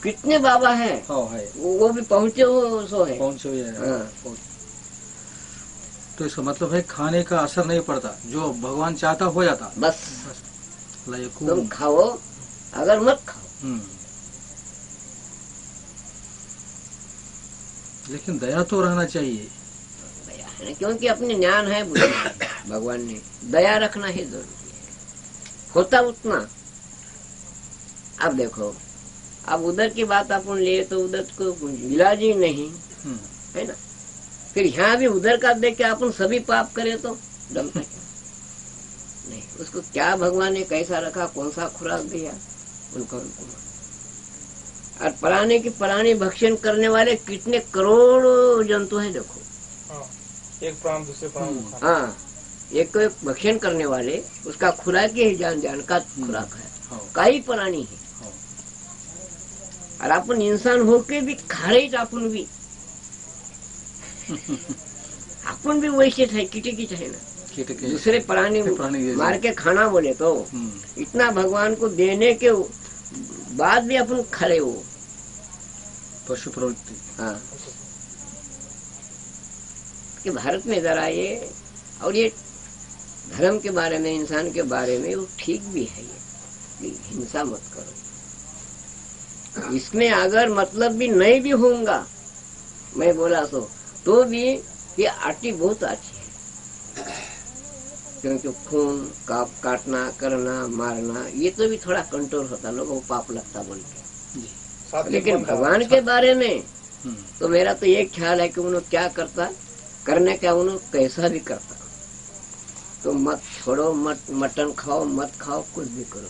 कितने बाबा हैं, वो भी पहुँचे हो सो है, पहुँचे हुए हैं। तो इसका मतलब है खाने का असर नहीं पड़ता, जो भगवान चाहता हो जाता। बस तुम खाओ, अगर मत खाओ। लेकिन दया तो रहना चाहिए। दया है, क्योंकि अपने ज्ञान है, बुद्धि भगवान ने दया रखना ही जरूरी है, होता उतना। अब देखो, अब उधर की बात अपन ले तो उधर को इलाज ही नहीं है ना। फिर यहाँ भी उधर का देख के अपन सभी पाप करे तो जमता क्या नहीं। उसको क्या भगवान ने कैसा रखा, कौन सा खुराक दिया, उनको और प्राणी भक्षण करने वाले कितने करोड़ों जंतु हैं देखो। एक प्राण दूसरे प्राण। हाँ, एक को एक भक्षण करने वाले, उसका खुराक ही जान का खुराक है, कई प्राणी है। और अपन इंसान होके भी खा रहे अपन भी अपन भी वैसे थे, कीट है ना, दूसरे प्राणी मार के खाना बोले तो इतना भगवान को देने के बाद भी अपन खड़े हो, पशु प्रवृत्ति। हाँ, कि भारत में जरा ये और ये धर्म के बारे में, इंसान के बारे में वो ठीक भी है ये कि हिंसा मत करो। इसमें अगर मतलब भी नहीं भी होगा, मैं बोला तो भी ये आटी बहुत अच्छी है, क्योंकि खून काटना करना मारना ये तो भी थोड़ा कंट्रोल होता, लोगों को पाप लगता बोल के। लेकिन भगवान के बारे में तो मेरा तो ये ख्याल है कि उन्होंने क्या करता, करने का उन्होंने कैसा भी करता, तो मत छोड़ो, मटन खाओ, मत खाओ, कुछ भी करो।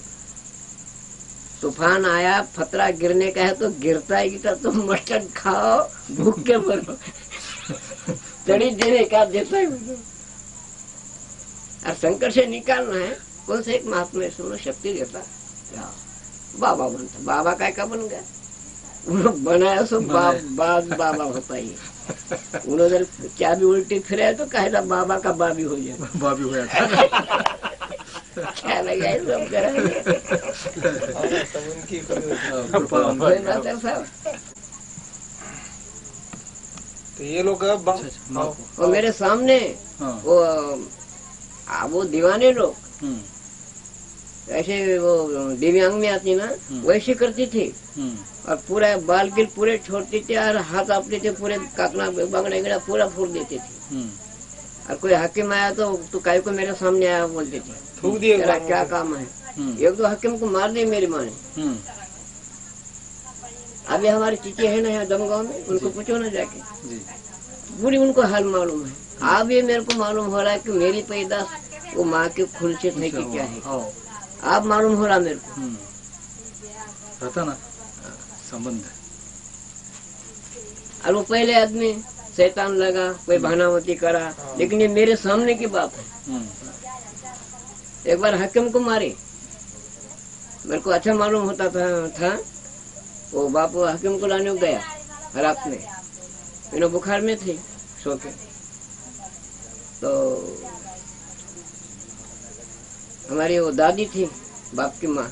तूफान आया, खतरा गिरने का है तो गिरता ही गिरता, तो मटन खाओ, भूख के मरो, चढ़ी देने का देता है। और संकट से निकालना है, कौन से एक महात्मा सुनो शक्ति देता, बाबा बनता। बाबा का बन गया, उन्होंने बनाया सो बाबा होता ही। उन्होंने क्या भी उल्टी फिराया तो कहेगा बाबा का बाबी हो जाए, बाबी हो जाता। क्या लगा सब करेंगे तो ये लोग और मेरे सामने वो दीवाने लोग ऐसे, वो दिव्यांग में आती ना वैसे करती थी, और पूरा बाल गिल पूरे छोड़ती थी, और हाथ अपने थे पूरे काकना बांगड़ा पूरा फोड़ देती थी। और कोई हाकिम आया तो काय को मेरे सामने आया बोलते थे, तेरा क्या काम है। एक दो हाकिम को मार दी मेरी माँ ने। अभी हमारी चीची है ना यहाँ दमगांव में, उनको पूछो ना जाके, पूरी उनको हाल मालूम है। अब ये मेरे को मालूम हो रहा है कि मेरी पैदाश वो माँ के खून से थे कि क्या है, आप मालूम हो रहा मेरे को रहता ना संबंध। और वो पहले आदमी शैतान लगा, कोई बहानावती करा, लेकिन ये मेरे सामने की बात है। एक बार हाकिम को मारे, मेरे को अच्छा मालूम होता था वो बापू हाकिम को लाने गया रात में, इन्हों बुखार में थे सो के, तो हमारी वो दादी थी बाप की माँ,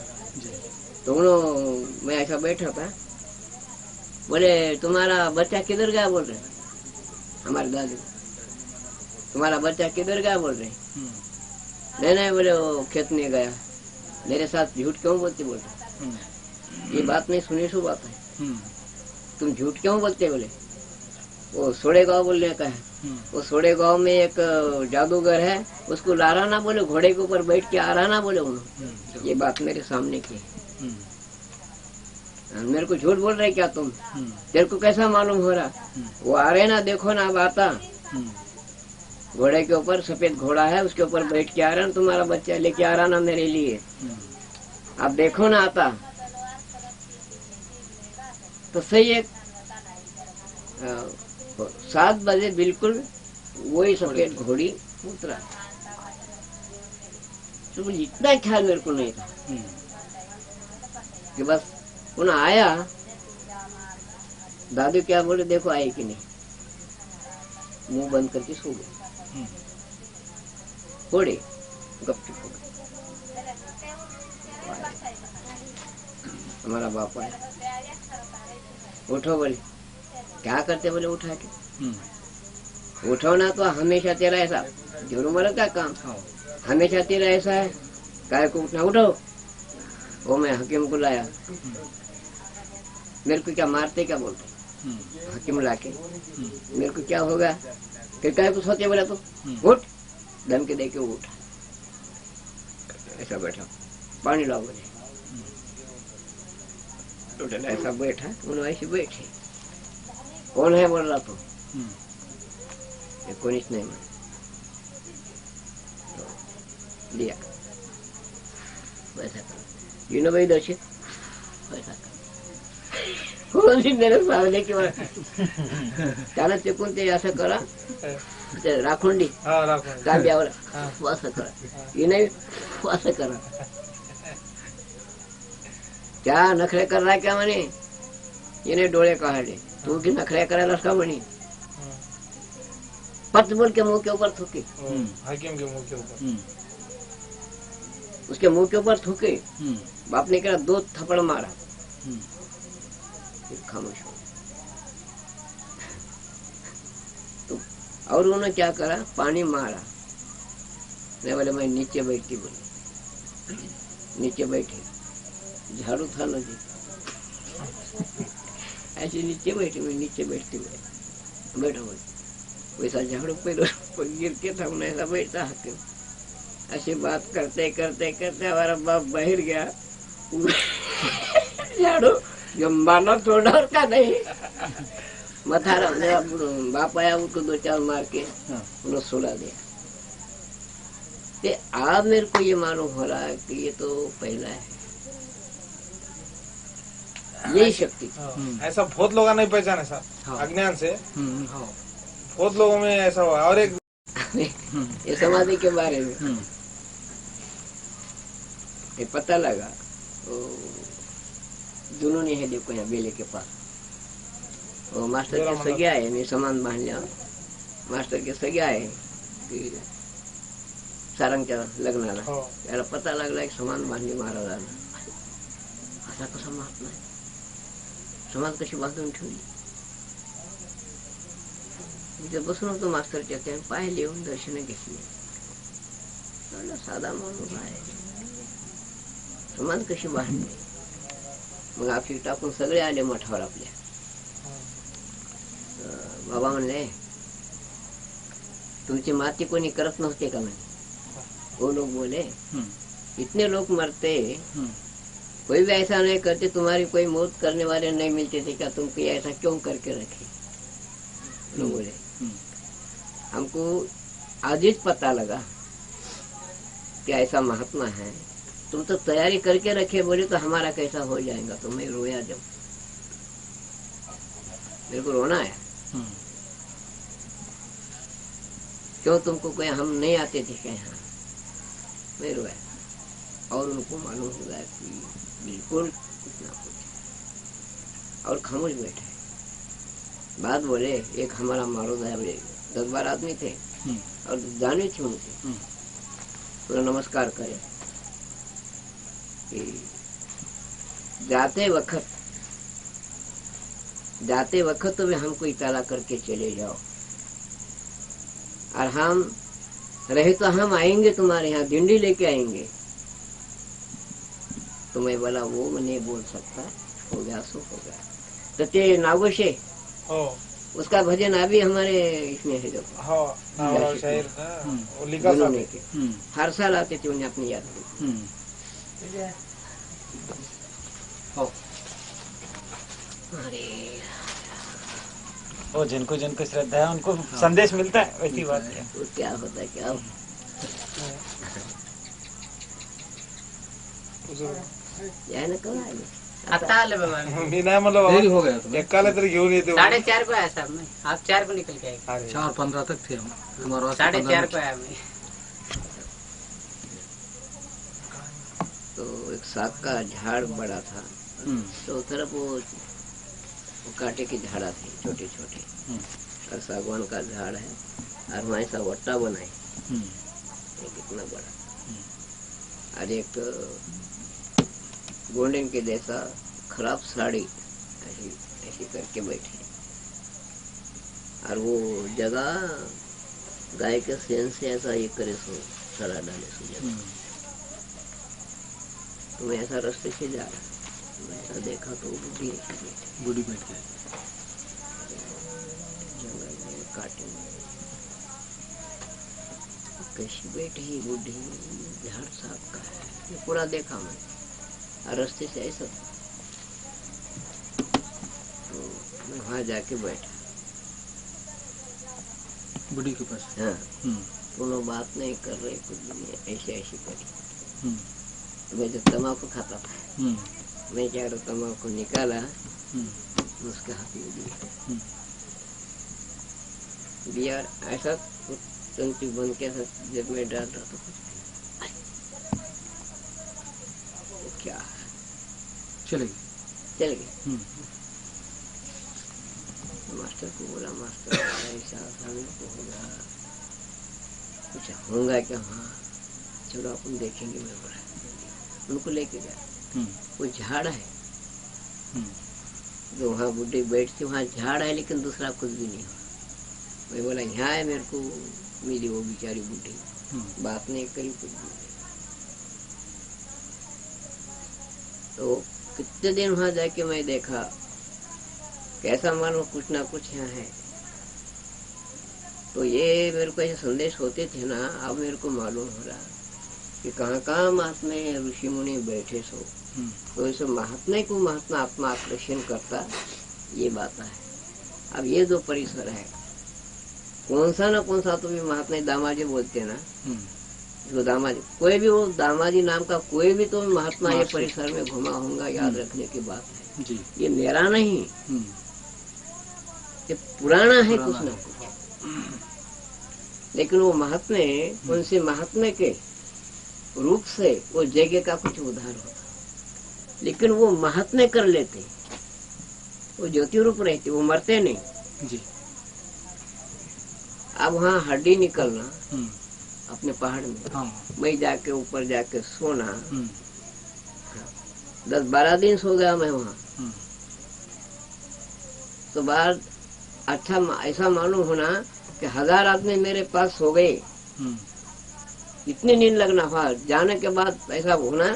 तो उन्होंने मैं ऐसा बैठा था, बोले तुम्हारा बच्चा किधर गया, बोल रहे हमारी दादी, तुम्हारा बच्चा किधर गया बोल रहे। नहीं बोले वो खेत में गया। मेरे साथ झूठ क्यों बोलते, बोलते ये बात नहीं सुनी सो बात है, तुम झूठ क्यों बोलते, बोले वो सोड़े गाँव बोलने का है, वो सोड़े गाँव में एक जादूगर है, उसको लारा ना बोले, घोड़े के ऊपर बैठ के आ रहा ना बोले उन्होंने, ये बात मेरे सामने की है। मेरे को झूठ बोल रहे क्या तुम, तेरे को कैसा मालूम हो रहा, वो आ रहे ना, देखो ना अब आता, घोड़े के ऊपर सफेद घोड़ा है, उसके ऊपर बैठ के आ रहा ना, तुम्हारा बच्चा लेके आ रहा ना मेरे लिए, आप देखो ना आता। तो सही है, 7 बजे बिल्कुल वही सफेद घोड़ी उतरा, तो इतना ख्याल मेरे को नहीं था कि बस पुनः आया। दादी क्या बोले, देखो आई कि नहीं, मुंह बंद करके सो गए, घोड़े गपचुप हो गए। हमारा बाप आया, उठो बोले। क्या करते बोले उठा के? उठो ना तो हमेशा तेरा ऐसा जुर्मर का काम, हमेशा तेरा ऐसा है, काय को उठना? उठो। वो मैं हकीम को लाया, मेरे को क्या मारते क्या बोलते? हकीम लाके मेरे को क्या होगा? फिर काय को सोचे बोला तो उठ, धमकी दे के उठा, ऐसा बैठा, पानी लाओ बोले। टोटल ऐसा बैठा, उन्होंने ऐसे बैठे। कौन है बोल रहा तो कोई नहीं माने, तो लिया वैसा कर यू नो भाई दोषी वैसा कर मेरे सामने की त्याला चुकून ते असं करा, ते राखुंडी तांब्यावर असं करा, ये नाही असं करा। क्या नखरे कर रहा क्या म्हणे? येणे डोळे काढले, तू की नखरे करायलास का म्हणे? पट बोल के मुंह के ऊपर थूके, हाकिम के मुंह के ऊपर, उसके मुंह के ऊपर थूके। बाप ने कहा 2 थप्पड़ मारा, फिर खामोश हो। तो और उन्होंने क्या करा? पानी मारा। मैं बोले मैं नीचे बैठती, बोली नीचे बैठे, झाड़ू था नदी, ऐसे नीचे बैठे, मैं नीचे बैठती बैठा हुआ वैसा झाड़ू पे गिर के था, उन्हें ऐसा बैठा हकीम। ऐसी बात करते करते करते हमारा बाप बाहर गया, झाड़ू जो मारना थोड़ा और का नहीं, मथारा मेरा बाप आया, उनको 2-4 मार के उन्हें सुला दिया। ते अब मेरे को ये मालूम हो रहा है कि ये तो पहला है, यही शक्ति। ऐसा बहुत लोग नहीं पहचाने साहब, अज्ञान से बहुत लोगों में ऐसा हुआ। और एक ये समाधि के बारे में ये पता लगा, जुनून है देखो यहाँ बेले के पास, वो मास्टर के सगळे आहे, मी समान बांधल्या, मास्टर के सगळे आहे की सारंगच्या लग्नाला त्याला पता लागला एक समान बांधली महाराजांना। असा कसा मारत नाही, समाज कशी बांधून ठेवली? तिथे बसून होतो मास्तरच्या, त्याने पाहिले, येऊन दर्शन घेतली, साधा माणूस आहे, समाज कशी बांधली? मग आपली टाकून सगळे आले मठावर आपल्या। बाबा म्हणले तुमची माती कोणी करत नव्हते का? म्हणे वो लोग बोले इतने लोग मरते, कोई भी ऐसा नहीं करते, तुम्हारी कोई मौत करने वाले नहीं मिलते थे क्या? तुम कोई ऐसा क्यों करके रखे? लोग बोले हमको आज ही पता लगा कि ऐसा महात्मा है, तुम तो तैयारी करके रखे, बोले तो हमारा कैसा हो जाएगा? तो मैं रोया, जब मेरे को रोना है, क्यों तुमको कोई हम नहीं आते थे क्या यहाँ? मैं रोया, और उनको मालूम हो गया कि बिल्कुल कुछ ना कुछ, और खामोश बैठे। बात बोले एक हमारा मारो है, बोले 10-12 आदमी थे और जाने थे उनके, पूरा नमस्कार करे कि जाते वक्त तो वे हमको इताला करके चले जाओ, और हम रहे तो हम आएंगे तुम्हारे यहाँ, भिंडी लेके आएंगे। तो मैं बोला वो मैं नहीं बोल सकता, हो गया सो हो गया। तो ते नागोशे उसका भजन अभी हमारे इसमें है, जो शायर वो लिखा के हर साल आते थे, उन्हें अपनी याद में। वो जिनको जिनको श्रद्धा है उनको संदेश मिलता है, वैसी बात है। तो क्या होता है, क्या याय ना कल आए आता आले बाबा, मी नाही म्हणलं देरी बाबा, हो गया तुम्हें, एकाला तरी घेऊन येते 4:30 को आया साहब, मैं आप 4 को निकल के आए, 4:15 तक थे हम, हमारा 4:30 को आया मैं। तो एक साग का झाड़ बड़ा था, तो तरफ वो कांटे की झाड़ा थे छोटे छोटे, और सागवान का झाड़ है, और वहाँ ऐसा वट्टा बनाए कितना बड़ा, और एक गोंडेन के जैसा खराब साड़ी ऐसी ऐसी करके बैठे, और वो जगह गाय के सेन से ऐसा ये करे सो सड़ा डाले सो जगह। तो मैं ऐसा रास्ते से जा रहा, मैं ऐसा देखा तो वो बुढ़ी ऐसी बैठी, बूढ़ी बैठ गई। जंगल में काटे में कैसी बैठी बुढ़ी, झाड़ साफ का है, ये पूरा देखा मैं, और रास्ते से ऐसा। तो मैं वहां जाके बैठा, बूढ़ी के पास। हाँ, तो लोग बात नहीं कर रहे, कुछ नहीं, ऐसे ऐसे करी। मैं जो तम्बाकू खाता था, मैं क्या तम्बाकू निकाला, उसके हाथ में दिया, ऐसा तंतु बन के जब मैं डाल रहा था, तो क्या चले चल गए। मास्टर को बोला, मास्टर ऐसा सामने को होगा, कुछ होगा क्या? हाँ चलो अपन देखेंगे। मैं बोला उनको लेके गया, वो झाड़ है जो वहाँ बुढ़ी बैठती, वहाँ झाड़ है लेकिन दूसरा कुछ भी नहीं हुआ। मैं बोला यहाँ है, मेरे को मिली वो बेचारी बुढ़ी, बात नहीं करी, कुछ भी नहीं। तो कितने दिन वहां जाके मैं देखा, कैसा मालूम कुछ ना कुछ यहाँ है। तो ये मेरे को ऐसे संदेश होते थे ना, अब मेरे को मालूम हो रहा कि कहाँ कहाँ महात्मा ऋषि मुनि बैठे सो, तो इस महात्मा को महात्मा आत्मा आकर्षण करता, ये बात है। अब ये जो परिसर है, कौन सा ना कौन सा, तो भी महात्मा दामाजी बोलते हैं ना, जो दामाजी, कोई भी वो दामाजी नाम का कोई भी तो महात्मा ये परिसर में घुमा होगा, याद रखने की बात है जी। ये मेरा नहीं, ये पुराना है कुछ ना कुछ। लेकिन वो महात्मा उनसे महात्मा के रूप से वो जगह का कुछ उद्धार होता, लेकिन वो महात्मा कर लेते, वो ज्योति रूप रहते, वो मरते नहीं जी। अब वहाँ हड्डी निकलना अपने पहाड़ में, मैं जाके ऊपर जाके सोना, 10-12 दिन सो गया मैं वहाँ। तो बाद अच्छा ऐसा मालूम होना कि 1000 आदमी मेरे पास सो गए, इतनी नींद लगना हुआ। जाने के बाद ऐसा होना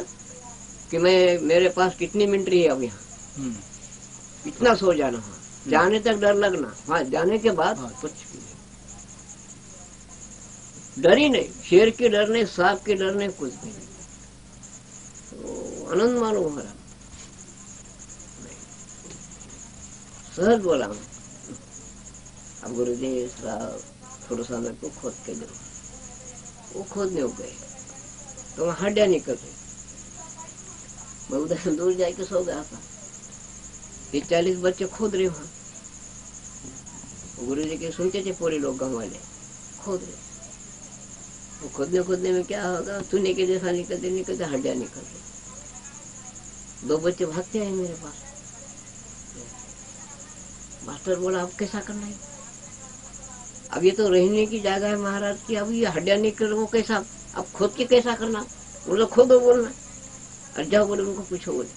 कि मैं मेरे पास कितनी मिनट रही अब यहाँ, इतना सो जाना हुआ। जाने तक डर लगना, हाँ जाने के बाद कुछ भी नहीं, डर ही नहीं, शेर के डर नहीं, सांप के डर नहीं, कुछ भी नहीं। तो आनंद मालूम हो रहा, सहज बोला मैं। अब गुरुजी थोड़ा सा मेरे को खोद के दो, वो खोदने हो गए तो वहां हड्डियां निकल गई। मैं उधर से दूर जाके सो गया था, 40 बच्चे खोद रहे वहां। गुरुजी के सुनते थे पूरे लोग, गाँव वाले खोद रहे। वो खोदने में क्या होगा, चूने के जैसा निकलते हड्डियां निकल रही। 2 बच्चे भागते हैं मेरे पास। मास्टर बोला अब कैसा करना है, अब ये तो रहने की जगह है महाराज की, अब ये हड्डियां निकल, वो कैसा, अब खोद के कैसा करना? बोलो खोदो बोलना, और जाओ बोले उनको पूछो बोले।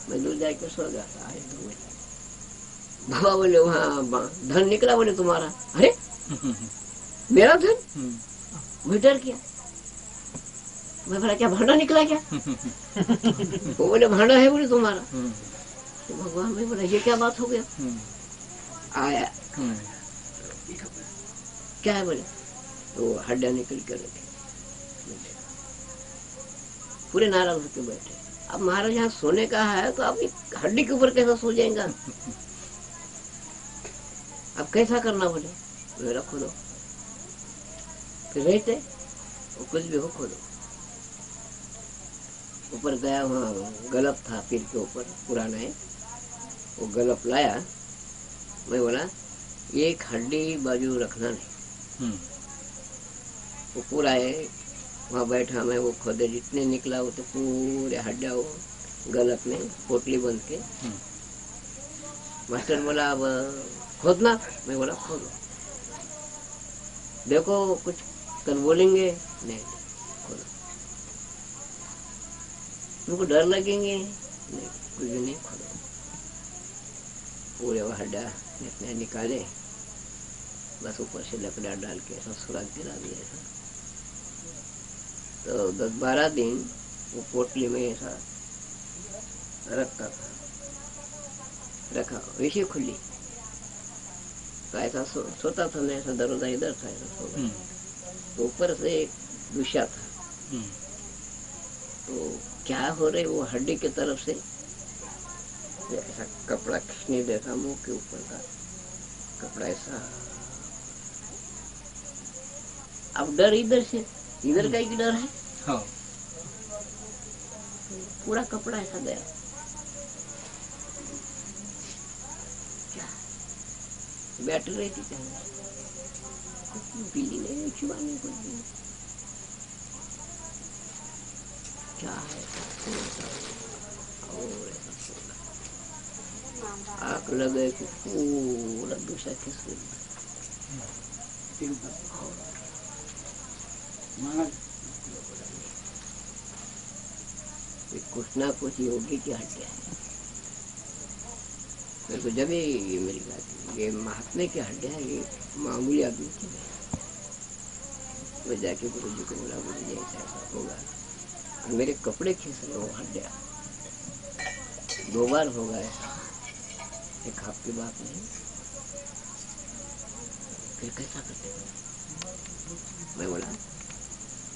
मैं दूर जाके सो गया था। आए 2 बजे बाबा बोले वहाँ धन निकला, बोले तुम्हारा। अरे मेरा धन? मैं डर गया, मैं बोला क्या भांडा निकला क्या? वो बोले भांडा है बोले तुम्हारा। तो भगवान मैं बोला ये क्या बात हो गया? आया क्या है बोले, तो हड्डियां निकल कर रखे, पूरे नाराज होकर बैठे। अब महाराज यहाँ सोने का है तो आप हड्डी के ऊपर कैसा सो जाएगा? अब कैसा करना बोले, तो रखो दो, फिर रहते वो कुछ भी हो खोदो। ऊपर गया, वहाँ गलप था पीर के ऊपर पुराना है, वो गलप लाया। मैं बोला एक हड्डी बाजू रखना नहीं, वो पूरा है। वहाँ बैठा मैं, वो खोदे जितने निकला वो तो पूरे हड्डिया वो गलप में पोटली बंद के। मास्टर बोला अब खोदना, मैं बोला खोदो, देखो कुछ कल बोलेंगे नहीं, खोदो, उनको डर लगेंगे नहीं, कुछ भी नहीं खोला। पूरे वो हड्डा इतने निकाले, बस ऊपर से लकड़ा डाल के ऐसा सुराग गिरा दिया ऐसा। तो 10-12 दिन वो पोटली में ऐसा रखता था, रखा वैसे खुली। तो ऐसा सोता था मैं, ऐसा दरोदा इधर था, ऐसा सो गया। तो ऊपर से एक दूसरा था, तो क्या हो रहे वो हड्डी की तरफ से ऐसा कपड़ा खींचने देता, मुंह के ऊपर का कपड़ा ऐसा। अब डर इधर से, इधर का ही डर है। हाँ। पूरा कपड़ा ऐसा गया। क्या बैठ रही थी, कुछ पीली नहीं, चुबानी कुछ भी नहीं। क्या है और आग लगे कि पूरा दूसरा खिसक कुछ ना कुछ योगी की हड्डियां है। मेरे को जब ये मिल गया ये महात्मा की हड्डियां है, ये मामूली आदमी की नहीं। मैं जाके गुरु जी को बोला, गुरु जी ऐसा ऐसा होगा। और मेरे कपड़े खींच रहे हो हड्डियां, 2 बार होगा ऐसा, एक आपकी बात नहीं। फिर कैसा करते? मैं बोला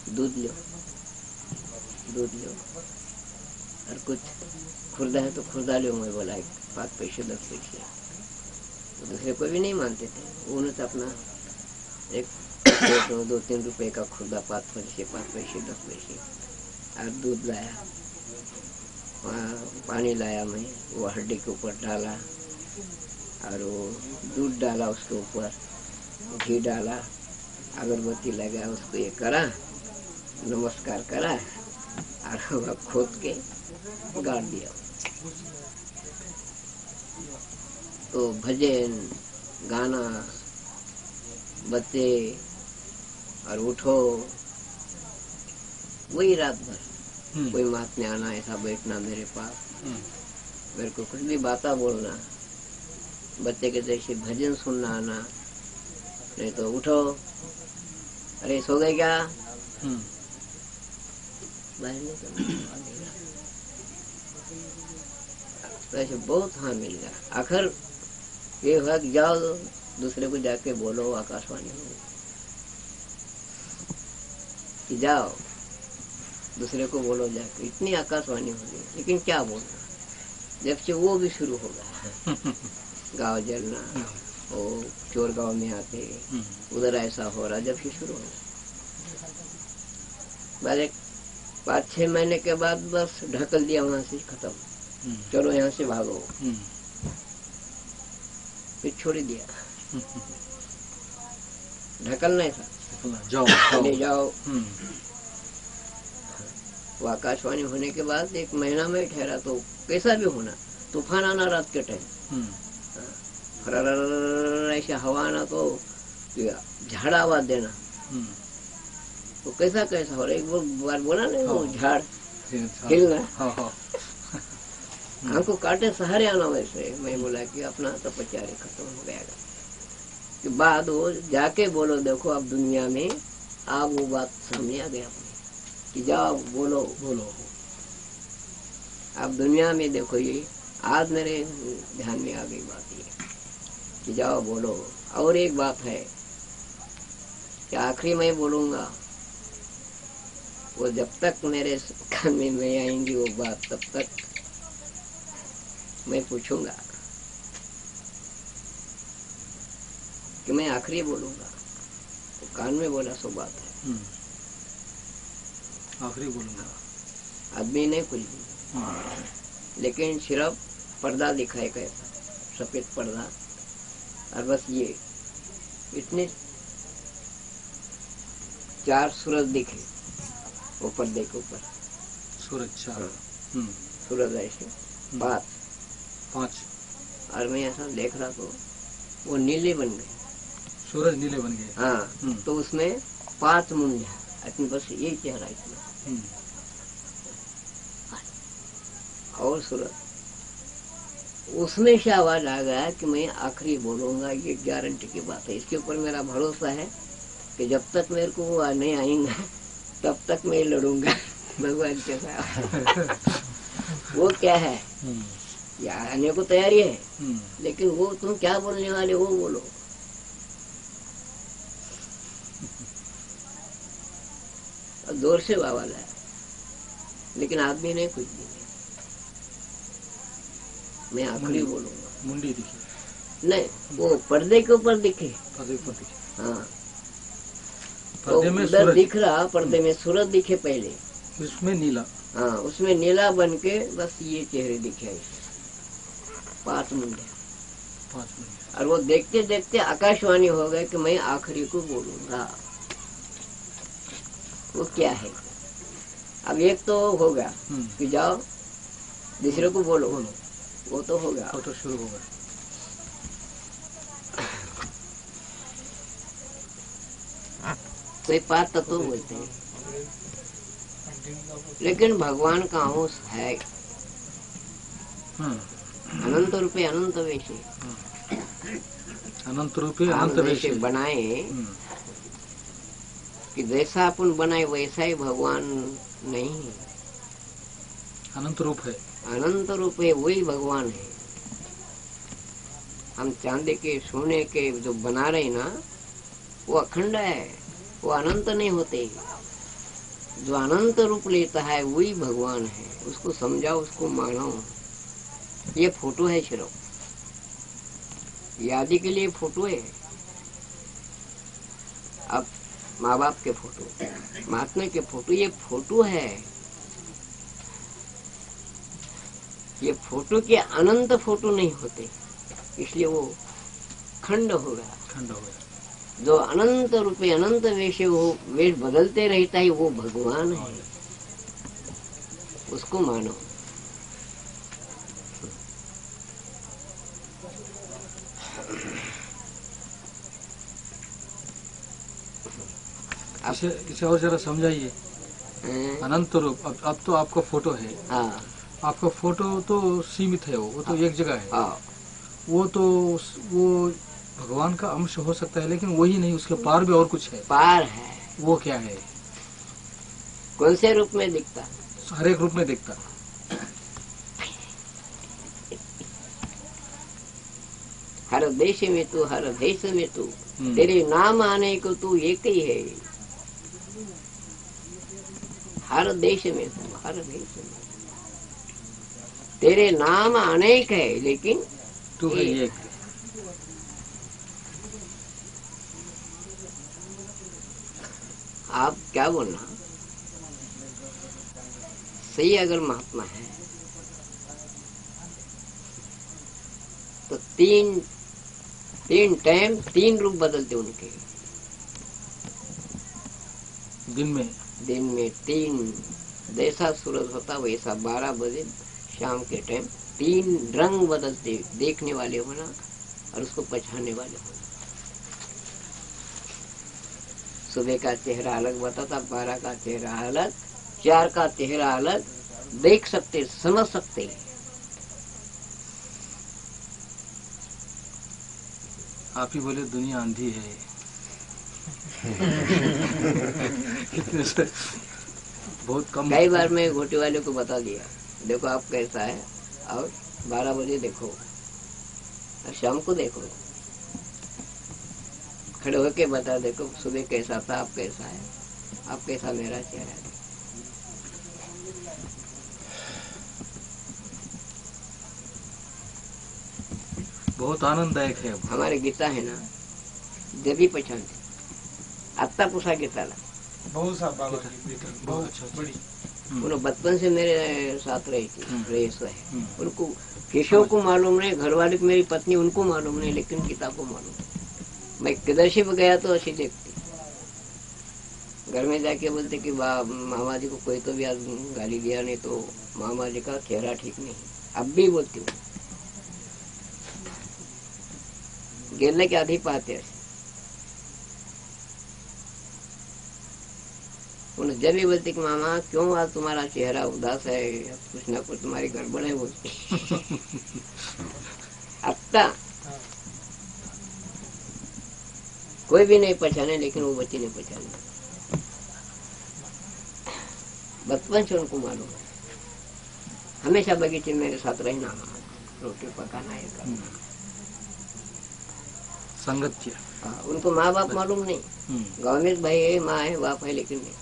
दूध लो, दूध लो, और कुछ खुर्दा है तो खुर्दा लो। मैं बोला 5 पैसे 10 पैसे। तो दूसरे को भी नहीं मानते थे, उन्होंने तो अपना एक 2-3 रुपए का खुर्दा 5 पैसे 10 पैसे और दूध लाया, पानी लाया, मैं वो हड्डी के ऊपर डाला और वो दूध डाला, उसके ऊपर घी डाला, अगरबत्ती लगा, उसको ये करा, नमस्कार करा और खोद के गाड़ दिया। तो भजन गाना, बच्चे और उठो, वही रात भर। कोई महात्मा आना, ऐसा बैठना मेरे पास, मेरे को कुछ भी बाता बोलना, बच्चे के जैसे भजन सुनना आना, नहीं तो उठो, अरे सो गए क्या, बाहर निकल। तो ऐसे बहुत हाँ मिल गया। आखिर ये हुआ कि जाओ दूसरे को जाके बोलो, आकाशवाणी हो कि जाओ दूसरे को बोलो जाके, इतनी आकाशवाणी हो गई, लेकिन क्या बोलना। जब से वो भी शुरू हो गया गाँव जलना, वो चोर गांव में आते, उधर ऐसा हो रहा, जब से शुरू हो गया। बाद 5-6 महीने के बाद बस ढकल दिया वहां से, खत्म, चलो यहाँ से भागो। फिर छोड़ दिया, ढकल नहीं था, जाओ चले जाओ। वो आकाशवाणी होने के बाद 1 महीना में ठहरा, तो कैसा भी होना, तूफान आना रात के टाइम, ऐसे हवा आना, तो झाड़ आवाज देना, तो कैसा कैसा हो रहा। एक बार बोला नहीं, वो झाड़ हिलना, हमको काटे सहारे आना। वैसे मैं बोला कि अपना तपस्या खत्म हो गया कि बाद वो जाके बोलो, देखो अब दुनिया में आप वो बात सामने आ गया कि जाओ बोलो बोलो। अब दुनिया में देखो, ये आज मेरे ध्यान में आ गई बात ये कि जाओ बोलो। और एक बात है कि आखिरी मैं बोलूंगा, वो जब तक मेरे कान में नहीं आएंगी वो बात, तब तक मैं पूछूंगा कि मैं आखिरी बोलूंगा। तो कान में बोला सो बात है, आखिरी बोलूंगा, आदमी नहीं कुछ भी, लेकिन सिर्फ पर्दा दिखाए कैसा, सफेद पर्दा, और बस ये इतने 4 सूरज दिखे वो पर्दे के ऊपर, सूरज 4, सूरज ऐसे 5, और मैं ऐसा देख रहा तो वो नीले बन गए, सूरज नीले बन गए। हाँ, तो उसमें 5 मुंडिया, इतनी बस यही चेहरा इतना, और सूरत, उसमें से आवाज आ गया कि मैं आखिरी बोलूंगा, ये गारंटी की बात है। इसके ऊपर मेरा भरोसा है कि जब तक मेरे को वो नहीं आएंगे तब तक मैं लड़ूंगा भगवान के साथ। वो क्या है, या आने को तैयारी है, लेकिन वो तुम क्या बोलने वाले वो बोलो। जोर से आवाज है, लेकिन आदमी ने कुछ भी नहीं। मैं आखिरी बोलूंगा। मुंडी दिखी नहीं, वो पर्दे के ऊपर दिखे। पर्दे पर दिखी। हाँ, पर्दे में उधर सूरज दिख रहा, पर्दे में सूरज दिखे पहले। उसमें नीला। हाँ, उसमें नीला बन के बस ये चेहरे दिखे ऐसे, 5 मुंडे। 5 मुंडे। और वो देखते देखते आकाशवाणी हो गए कि मैं आखिरी को बोलूंगा। वो क्या है, अब एक तो हो गया कि जाओ दूसरे को बोलो, वो तो हो गया। फोटो शुरू हो गया। कोई 5 तत्व बोलते हैं, लेकिन भगवान का अंश है। अनंत रूपे अनंत वेशे, अनंत रूपे हम अनंत जैसे वेशे। बनाए कि जैसा अपन बनाए वैसा ही भगवान नहीं है। अनंत रूप है। अनंत रूप है, वही भगवान है। हम चांदी के सोने के जो बना रहे ना, वो अखंड है, वो अनंत नहीं होते। जो अनंत रूप लेता है वही भगवान है। उसको समझाओ, उसको मानो। ये फोटो है सिर्फ, यादी के लिए फोटो है। अब माँ बाप के फोटो, महात्मा के फोटो, ये फोटो है। ये फोटो के अनंत फोटो नहीं होते, इसलिए वो खंड हो गया। खंड हो गया। जो अनंत रूपे अनंत वेश, वो वेश बदलते रहता है, वो भगवान है। उसको मानो। इसे और जरा समझाइए। अनंत रूप, अब तो आपका फोटो है। हाँ, आपका फोटो तो सीमित है, वो तो एक जगह है। हाँ, वो तो वो भगवान का अंश हो सकता है, लेकिन वही नहीं, उसके पार भी और कुछ है। पार है। वो क्या है? कौन से रूप में दिखता? हर एक रूप में दिखता। हर देश में तू, हर देश में तू, तेरे नाम आने को तू एक ही है। हर देश में तू, हर देश में तेरे नाम अनेक है, लेकिन तू है एक। आप क्या बोलना सही, अगर महात्मा है तो तीन टाइम 3 रूप बदलते उनके। दिन में 3 जैसा सूरज होता वैसा 12 बजे शाम के टाइम 3 रंग बदलते, देखने वाले होना और उसको पहचानने वाले होना। सुबह का चेहरा अलग बताता, 12 का चेहरा अलग, 4 का चेहरा अलग, देख सकते, समझ सकते। आप ही बोले दुनिया अंधी है। बहुत कम। कई बार मैं घोटे वाले को बता दिया, देखो आप कैसा है, और 12 बजे देखो और शाम को देखो, खड़े होके बता, देखो सुबह कैसा था, आप कैसा है, आप कैसा मेरा चेहरा है। बहुत आनंददायक है। हमारे गीता है ना, जब भी पहचानते, आत्ता पूछा गीता ला, बहुत सा बाबा की बहुत बहुत अच्छा। बड़ी। उन्होंने बचपन से मेरे साथ रही थी, रही सो है। उनको केशव को मालूम नहीं, घर वाले को, मेरी पत्नी उनको मालूम नहीं, लेकिन गीता को मालूम। मैं किधर से भी गया तो ऐसी देखती, घर में जाके बोलते कि मामा जी को कोई तो भी आज गाली दिया नहीं तो मामा जी का चेहरा ठीक नहीं। अब भी बोलती हूँ, गिरने के आधी पाते उन्हें जब भी बोलती कि मामा क्यों आज तुम्हारा चेहरा उदास है, कुछ ना कुछ तुम्हारी गड़बड़ है बोलती। अत्ता कोई भी नहीं पहचाने, लेकिन वो बच्ची नहीं पहचाने। बचपन से उनको मालूम है, हमेशा बगीचे मेरे साथ रहना, रोटी पकाना, ये करना। संगत किया। उनको माँ बाप मालूम नहीं, गाँव में भाई है, माँ है, बाप है, लेकिन नहीं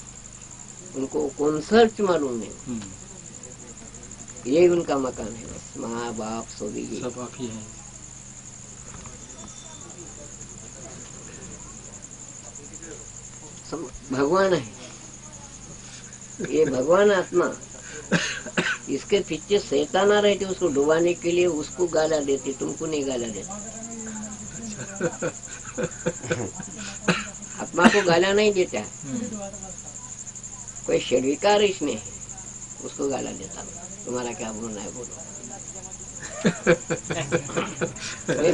उनको कॉन्सर्ट मालूम नहीं। ये उनका मकान है, बस माँ बाप सभी सब आप ही हैं। भगवान है, ये भगवान आत्मा। इसके पीछे शैतान आ रहे थे उसको डुबाने के लिए, उसको गाला देते, तुमको नहीं गाला देते। आत्मा को गाला नहीं देता, कोई षड्विकार इसमें है, उसको गाला देता। तुम्हारा क्या बोलना है बोलो।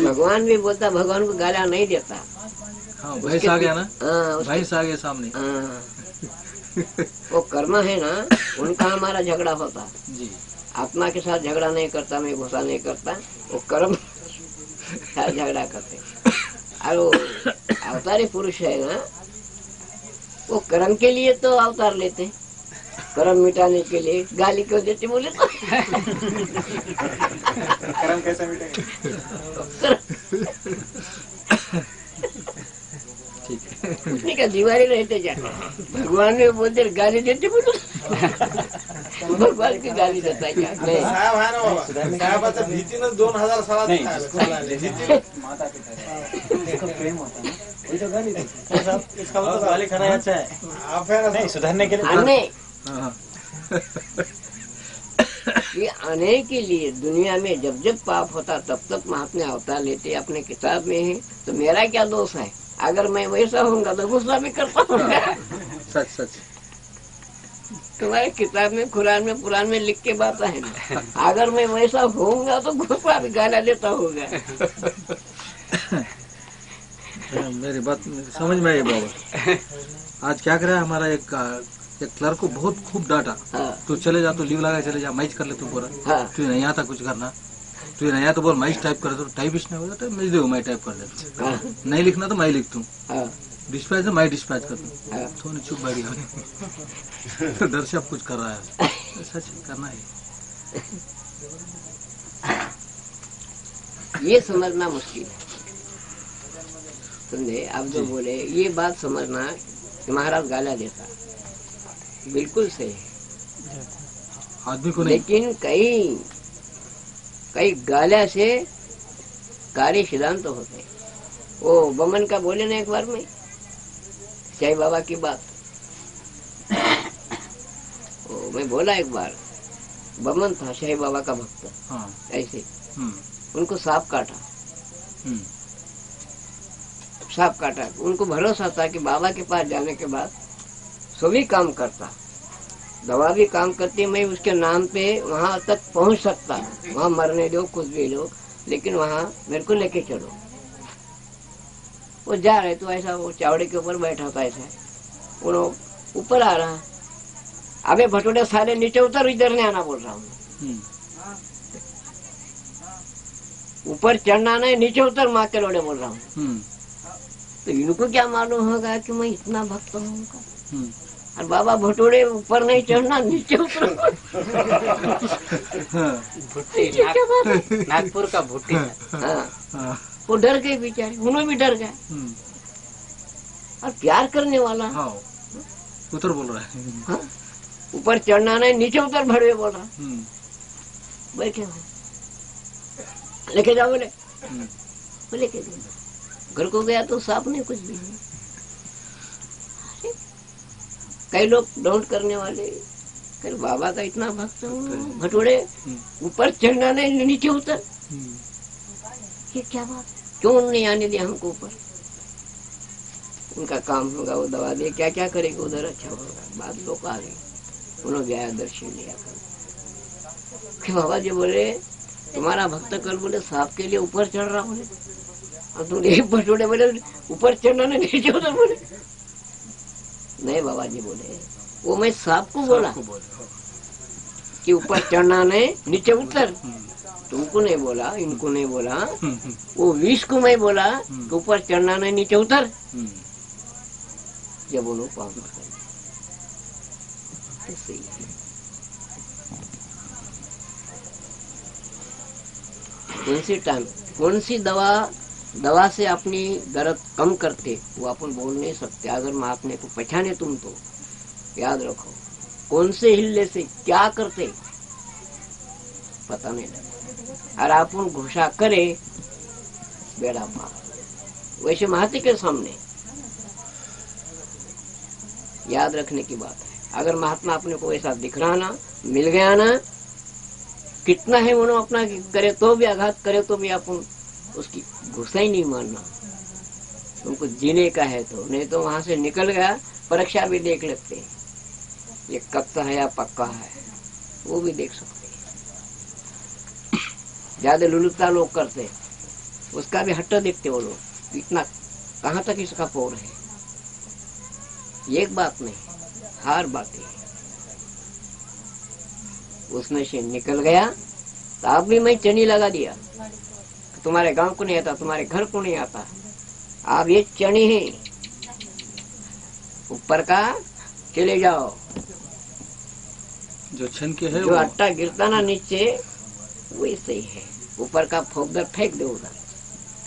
भगवान भी बोलता, भगवान को गाला नहीं देता। हाँ, भैंस आ गया ना। हाँ, भैंस आ गया सामने। हाँ, वो कर्म है ना, उनका हमारा झगड़ा होता जी। आत्मा के साथ झगड़ा नहीं करता, मैं गुस्सा नहीं करता, वो कर्म साथ झगड़ा करते। और वो अवतारी पुरुष है ना, वो कर्म के लिए तो अवतार लेते, कर्म मिटाने के लिए गाली क्यों देते बोले तो। कर्म कैसे मिटेंगे? उतनी का दीवारी रहते जाते, भगवान ने बोलते गाली देते बोलो। भगवान की गाली देता है क्या? नहीं। साहेब आहे ना बाबा, साहेबाचं भीतीनं 2000 सालात नहीं, खायला जिसको चालले. माता पिता जिसको प्रेम होता है ना, वही तो गाली देते हैं। इसका मतलब गाली खाना ही अच्छा है। आप है ना नहीं, सुधरने के लिए आने हाँ। ये आने के लिए दुनिया में जब जब पाप होता तब तब महात्मा अवतार लेते। अपने किताब में है तो मेरा क्या दोष है? अगर मैं वैसा होऊंगा तो गुस्सा भी करता हूँगा। सच सच। तुम्हारे किताब में, कुरान में, पुराण में लिख के बात है ना, अगर मैं वैसा होऊंगा तो गुस्सा भी गाला देता होगा। मेरी बात समझ में आई बाबा। आज क्या करा हमारा एक क्लर्क को बहुत खूब डांटा। हाँ, तू चले जा, तू लीव लगा चले जा, मैच कर ले तू पूरा। हाँ, तू नहीं आता कुछ करना, तू नहीं आता तो बोल मैच टाइप कर दो। टाइपिस्ट नहीं हो जाता मैं दे मैं टाइप कर देता। हाँ, नहीं लिखना तो मैं लिख दूँ, हाँ, डिस्पैच तो मैं डिस्पैच कर दूँ। हाँ। तो नहीं चुप बैठ गया। डर से अब कुछ कर रहा है, सच करना है। ये समझना मुश्किल है। समझे? आप जो बोले ये बात समझना कि महाराज गाला देता, बिल्कुल सही है। आदमी को नहीं। लेकिन कई गाला से कार्य सिद्धांत तो होते हैं। वो बमन का बोले ना एक बार में, साईं बाबा की बात। वो मैं बोला एक बार, बमन था साईं बाबा का भक्त। हाँ। ऐसे उनको सांप काटा, उनको भरोसा था कि बाबा के पास जाने के बाद सभी काम करता, दवा भी काम करती, मैं उसके नाम पे वहां तक पहुंच सकता, वहां मरने दो कुछ भी लो, लेकिन वहां मेरे को लेके चलो। वो जा रहे तो ऐसा वो चावड़े के ऊपर बैठा था, ऐसा वो ऊपर आ रहा, अबे भटोड़े सारे नीचे उतर, इधर नहीं आना बोल रहा हूँ। ऊपर चढ़ना नहीं, नीचे उतर, माँ के लोड़े बोल रहा हूँ। तो इनको क्या मालूम होगा कि मैं इतना भक्त हूँ उनका। और बाबा भटोड़े ऊपर नहीं चढ़ना, नीचे उतर। भुट्टी नागपुर का भुट्टी है। हाँ, वो डर गए बेचारे, उन्होंने भी डर गए। और प्यार करने वाला हाँ, उतर बोल रहा है। हाँ, ऊपर चढ़ना नहीं, नीचे उतर भड़वे बोल रहा। बैठे हुए लेके जाओ, बोले लेके जाओ। घर को गया तो सांप नहीं, कुछ भी नहीं। कई लोग डाउट करने वाले, कल बाबा का इतना भक्त हूँ, भटोड़े ऊपर चढ़ना नहीं, नीचे उतर, ये क्या बात? क्यों नहीं आने दिया हमको ऊपर? उनका काम होगा, वो दवा दे, क्या क्या करेगा उधर, अच्छा होगा। बाद लोग आ गए, उन्होंने गया दर्शन लिया। फिर बाबा जी बोले तुम्हारा भक्त कल बोले सांप के लिए ऊपर चढ़ रहा, बोले और तुम एक भटोड़े बोले ऊपर चढ़ना नहीं, नीचे उतर। बोले नहीं बाबा जी बोले वो मैं सांप को बोला आपको बोले हो। कि ऊपर चढ़ना नहीं नीचे उतर, तुमको नहीं बोला, इनको नहीं बोला, वो विष को मैं बोला कि ऊपर चढ़ना नहीं नीचे उतर। जब बोलो पाप मत करना, तो सही है। कौन सी टाइम, कौन सी दवा से अपनी दर्द कम करते वो अपन बोल नहीं सकते। अगर महात्मा को पहचाने तुम तो याद रखो, कौन से हिल्ले से क्या करते पता नहीं लगा। और अपन घोषा करे बेड़ा पार। वैसे महात्मा के सामने याद रखने की बात है। अगर महात्मा अपने को ऐसा दिख रहा ना, मिल गया ना, कितना है उन्होंने अपना करे तो भी, आघात करे तो भी अपन उसकी गुस्सा ही नहीं मानना। तुमको जीने का है तो, नहीं तो वहां से निकल गया परीक्षा भी देख लेते, ये कच्चा है या पक्का है वो भी देख सकते। ज्यादा लुलुकता लोग करते, उसका भी हट्टा देखते वो लोग, इतना कहाँ तक इसका पौर है। एक बात नहीं, हर बातें उसमें से निकल गया तो अब भी मैं चनी लगा दिया। तुम्हारे गांव को नहीं आता, तुम्हारे घर को नहीं आता, आप ये चनी है ऊपर का चले जाओ। जो छन के है जो आटा गिरता ना नीचे वैसे ही है, ऊपर का फोकदर फेंक दो उधर,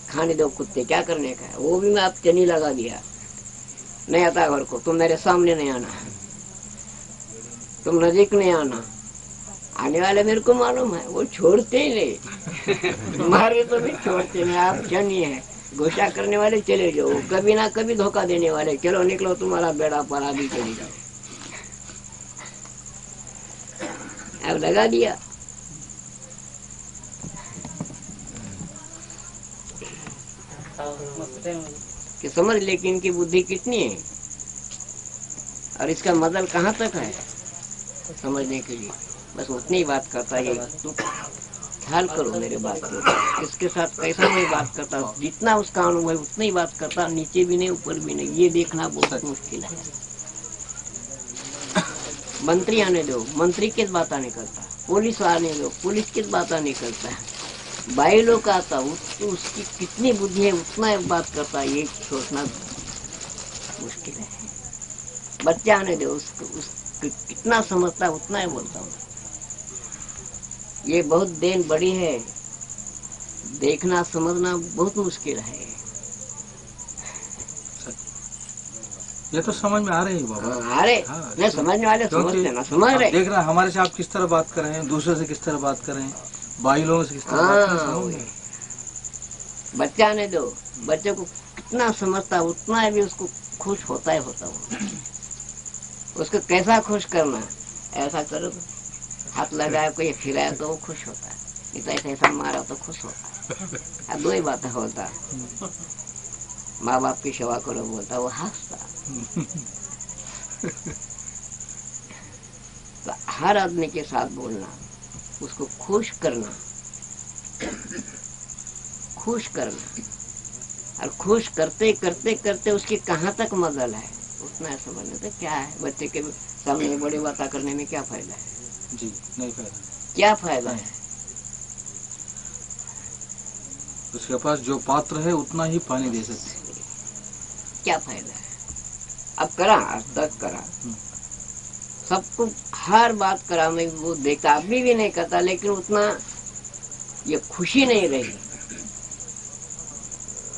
खाने दो कुत्ते, क्या करने का है। वो भी मैं आप चनी लगा दिया, नहीं आता घर को, तुम मेरे सामने नहीं आना, तुम नजीक नहीं आना। आने वाले मेरे को मालूम है, वो छोड़ते ही नहीं मारे तो भी छोड़ते नहीं। आप चनी है, घोषणा करने वाले चले जाओ, कभी ना कभी धोखा देने वाले, चलो निकलो तुम्हारा बेड़ा पर, अभी चले जाओ। अब लगा दिया। कि समझ ले कि इनकी बुद्धि कितनी है और इसका मदल कहाँ तक है समझने के लिए। बस उतनी ही बात करता है। तू ख्याल करो मेरे बात को, इसके साथ कैसा मैं बात करता हूँ, जितना उसका अनुभव उतना ही बात करता, नीचे भी नहीं ऊपर भी नहीं। ये देखना बहुत मुश्किल है। मंत्री आने दो, मंत्री किस बात नहीं करता, पुलिस आने दो, पुलिस किस बात नहीं करता, बाई लोग आता उसकी कितनी बुद्धि है उतना बात करता है, ये सोचना मुश्किल है। बच्चा आने दो, उसको कितना समझता है उतना ही बोलता हूँ। ये बहुत देन बड़ी है, देखना समझना बहुत मुश्किल है। ये तो समझ में आ रहे हैं बाबा। आ रहे नहीं समझने वाले समझते ना, समझ रहे। देख रहे हैं हमारे से आप किस तरह बात कर रहे हैं, दूसरे से किस तरह बात कर रहे हैं, भाई लोगों से किस तरह बात कर रहे हैं। बच्चा आने दो, बच्चे को कितना समझता है उतना भी उसको खुश होता है उसको कैसा खुश करना, ऐसा करो हाथ लगाए कोई खिलाए तो वो खुश होता है, नहीं तो ऐसा मारा तो खुश होता है। दो ही बातें होता, माँ बाप की सेवा करो बोलता, वो हंसता। तो हर आदमी के साथ बोलना, उसको खुश करना, खुश करना, और खुश करते करते करते उसकी कहाँ तक मदद है उतना समझना। तो क्या है, बच्चे के सामने बड़ी बातें करने में क्या फायदा है जी, नहीं फायदा। क्या फायदा है? उसके पास जो पात्र है उतना ही पानी दे सकते, क्या फायदा है? अब करा, आज तक करा, सबको हर बात करा, मैं वो देखता, अभी भी नहीं करता, लेकिन उतना ये खुशी नहीं रही।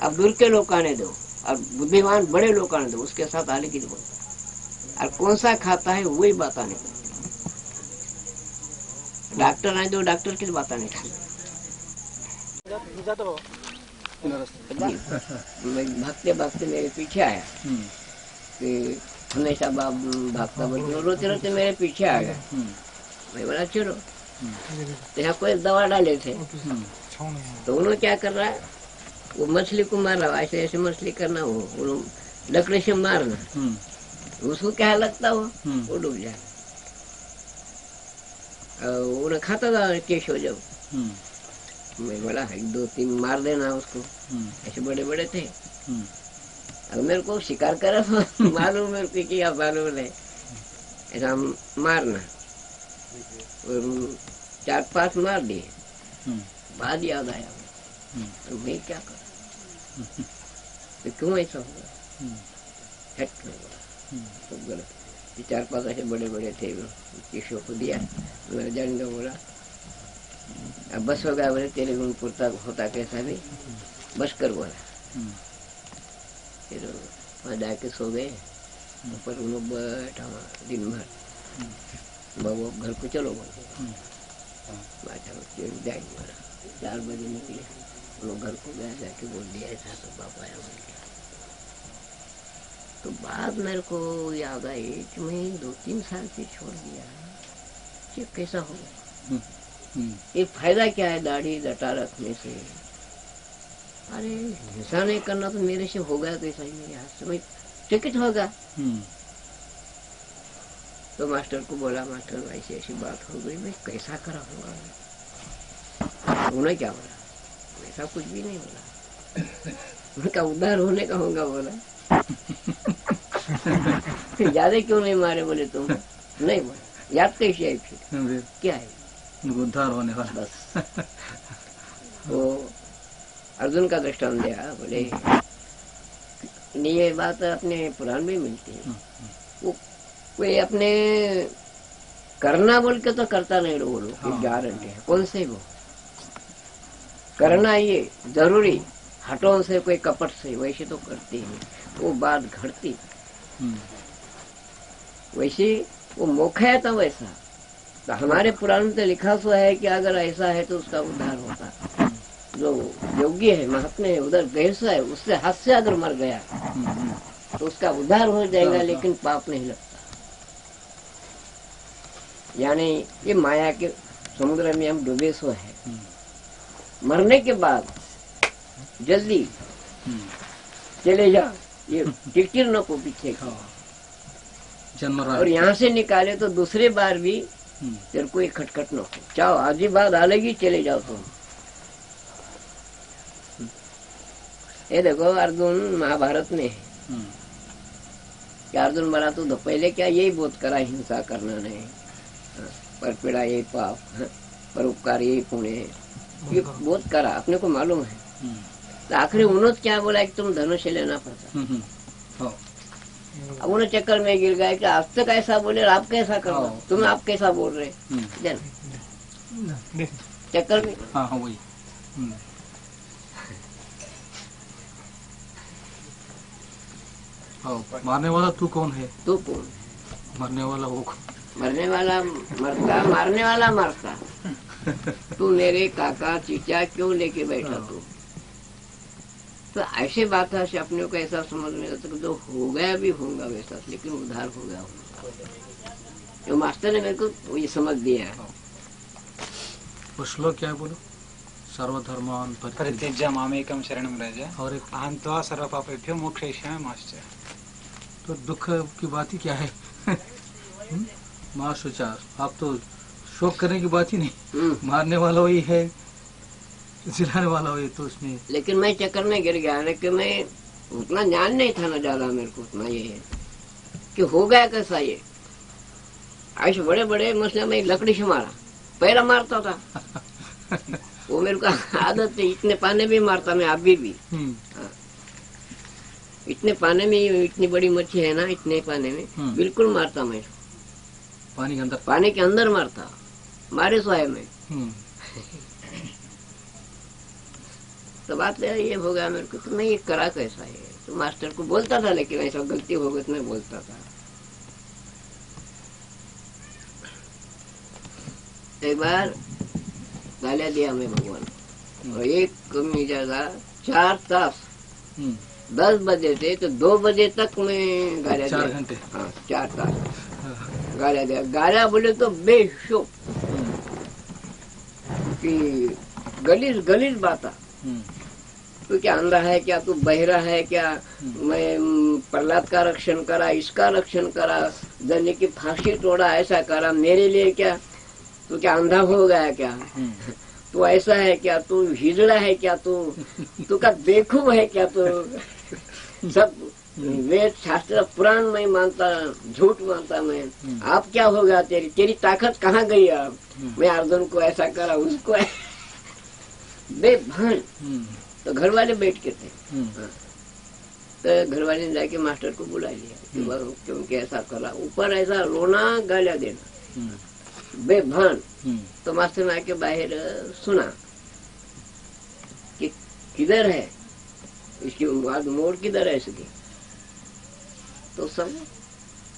अब दूर के लोग आने दो और बुद्धिमान बड़े लोग आने दो, उसके साथ आने की बोलता, और कौन सा खाता है वही बात आने करता। डॉक्टर आने दो, डॉक्टर की बात नहीं करता। भागते भागते मेरे पीछे आया कि हमेशा बाप भागता बोलते, रोते रोते मेरे पीछे आ गया। मैं बोला चलो, तो यहाँ कोई दवा डाले थे, तो उन्होंने क्या कर रहा है, वो मछली को मार रहा है, ऐसे ऐसे मछली करना, वो लकड़ी से मारना, उसको क्या लगता वो डूब जाए। उन्हें खाता था केशव जब, मैं बोला एक दो तीन मार देना उसको, ऐसे बड़े बड़े थे। अब मेरे को शिकार करा मालूम, मेरे को क्या मालूम नहीं, ऐसा मारना, और 4-5 मार दिए। बाद याद आया तो मैं क्या करूं, तो क्यों ऐसा होगा, हट में बोला तो गलत। 4-5 ऐसे बड़े बड़े थे, किशोर को दिया, मेरे जान का बोला अब बस हो गया, बोले तेरे गुण पुरता होता कैसा भी, बस कर बोला। फिर वहाँ जाके सो गए, ऊपर उन लोग बैठा दिन भर, बाबू घर को चलो बोले, जाएंगे बोला। 4 बजे निकले, उन लोग घर को गया, जाके बोल दिया ऐसा तो बाप आया बोल गया। तो बाद मेरे को याद आई कि मैं 2-3 साल से छोड़ दिया, ये कैसा होगा, ये फायदा क्या है दाढ़ी डटा रखने से, अरे हिंसा नहीं करना तो मेरे से हो गया, तो ऐसा ही मेरे हाथ से मैं टिकट होगा। तो मास्टर को बोला, मास्टर भाई से ऐसी बात हो गई, मैं कैसा करा होगा, उन्होंने क्या बोला, ऐसा कुछ भी नहीं बोला, उनका उद्धार होने का होगा बोला। ज्यादा क्यों नहीं मारे बोले तुम, नहीं बोला, याद कैसे आई फिर क्या है, उद्धार होने वाला। बस वो अर्जुन का दृष्टांत दिया, बोले ये बात अपने पुराण में मिलती है, वो कोई अपने करना बोल के तो करता नहीं लोग, गारंटी है कौन से वो करना ये जरूरी, हटों से कोई कपट से वैसे तो करती है, वो बात घटती वैसे वो मोक्ष है, तो वैसा तो हमारे पुराण में तो लिखा हुआ है कि अगर ऐसा है तो उसका उद्धार होता, जो योग्य है महात्मा है उधर गैसा है, उससे हाथ से अगर मर गया तो उसका उद्धार हो जाएगा, लेकिन पाप नहीं लगता। यानी ये माया के समुद्र में हम डूबे सो है, मरने के बाद जल्दी चले जा, ये टिकटिर न को पीछे खाओ, और यहाँ से निकाले तो दूसरे बार भी तेरे को एक खटखट न हो, चाहो आज ही बात आलेगी, चले जाओ तुम। ये देखो अर्जुन महाभारत में है कि अर्जुन मरा तो पहले क्या यही बोध करा, हिंसा करना नहीं, पर पीड़ा यही पाप, पर उपकार यही पुण्य है, ये बोध करा, अपने को मालूम है। तो आखिरी उन्होंने क्या बोला कि तुम धनुष लेना पड़ता, अब उन्हें चक्कर में गिर गया कि आप तक ऐसा बोले, आप कैसा करो, तुम आप कैसा बोल रहे जन चक्कर में। वही मारने वाला तू कौन है, तू कौन, मरने वाला वो, मरने वाला मरता, मारने वाला मरता, तू मेरे काका चीचा क्यों लेके बैठा तू, तो ऐसे बात से अपने को ऐसा समझ में आता कि जो हो गया भी होगा वैसा, लेकिन उद्धार हो गया होगा, जो मास्टर ने मेरे को ये समझ दिया है। वो श्लोक क्या है बोलो, सर्वधर्मान परित्यज्य मामेकं शरणं व्रज और एक अहं त्वा सर्वपापेभ्यो मोक्षयिष्यामि मा शुचः। तो दुख की बात ही क्या है माँ शुचार, आप तो शोक करने की बात ही नहीं, मारने वाला वही है, जिलाने वाला वही, तो उसमें लेकिन मैं चक्कर में गिर गया, लेकिन मैं उतना ज्ञान नहीं था ना ज्यादा मेरे को, उतना ये है कि हो गया कैसा ये, ऐसे बड़े बड़े मसले में लकड़ी से मारा, पहला मारता था वो मेरे को आदत है, इतने पाने में मारता मैं अभी भी, इतने पाने में, इतनी बड़ी मच्छी है ना, इतने पाने में बिल्कुल मारता मैं, पानी के अंदर, पानी के अंदर मारता, मारे सो है मैं। तो बात ये हो गया मेरे को, तो मैं ये करा कैसा है, तो मास्टर को बोलता था, लेकिन ऐसा गलती हो गई तो मैं बोलता था। एक बार गालियां दिया मैं भगवान, और एक कमी ज्यादा 4 तास 10 बजे से तो 2 बजे तक मैं गालियां 4 दिया। घंटे, हाँ 4 तास गालियां दिया, गालियां बोले तो बेशुभ कि गलीज गलीज बात, तू क्या अंधा है क्या, तू बहरा है क्या, मैं प्रहलाद का रक्षण करा, इसका रक्षण करा, जने की फांसी तोड़ा, ऐसा करा मेरे लिए क्या, तू क्या अंधा हो गया क्या, तू ऐसा है क्या, तू हिजड़ा है क्या, तू क्या बेवकूफ है क्या, तू सब वेद शास्त्र पुराण में मानता, झूठ मानता मैं। आप क्या होगा, तेरी तेरी ताकत कहाँ गई अब? मैं अर्जुन को ऐसा करा, उसको बेभान। तो घर वाले बैठ के थे। हाँ। तो घर वाले ने जाके मास्टर को बुला लिया कि क्योंकि ऐसा करा, ऊपर ऐसा रोना गालियां देना, बेभान। तो मास्टर ने आके बाहर सुना कि किधर है इसकी मोड़, किधर है इसकी। तो सब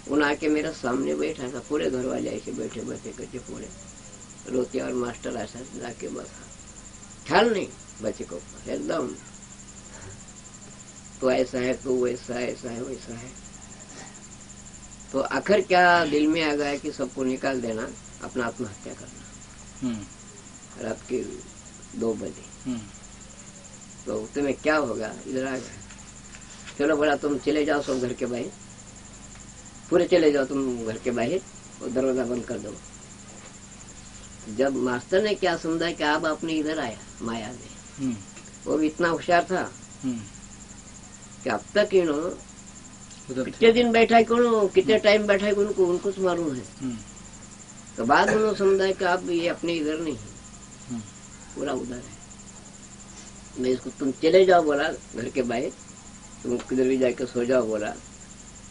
उन आके मेरा सामने बैठा था, पूरे घर वाले ऐसे बैठे बैठे करके पूरे रोते, और मास्टर ऐसा जाके बसा, ख्याल नहीं बच्चे को एकदम। तो ऐसा है, तो वैसा, ऐसा है, वैसा है। तो आखिर क्या दिल में आ गया कि सबको निकाल देना, अपना आत्महत्या करना। रात के 2 बजे। तो तुम्हें क्या होगा, इधर आ गया, चलो बोला तुम चले जाओ सब घर के बाहर, पूरे चले जाओ तुम घर के बाहर और दरवाजा बंद कर दो। जब मास्टर ने क्या समझा कि आप अपने इधर आया माया में, वो भी इतना होशियार था कि अब तक कितने दिन बैठा है, कितने टाइम बैठा है उनको मालूम है। तो बाद उन्होंने समझा कि आप ये अपने इधर नहीं है, पूरा उधर है। मैं इसको तुम चले जाओ बोला घर के बाहर, तुम किधर भी जाके सो जाओ बोला।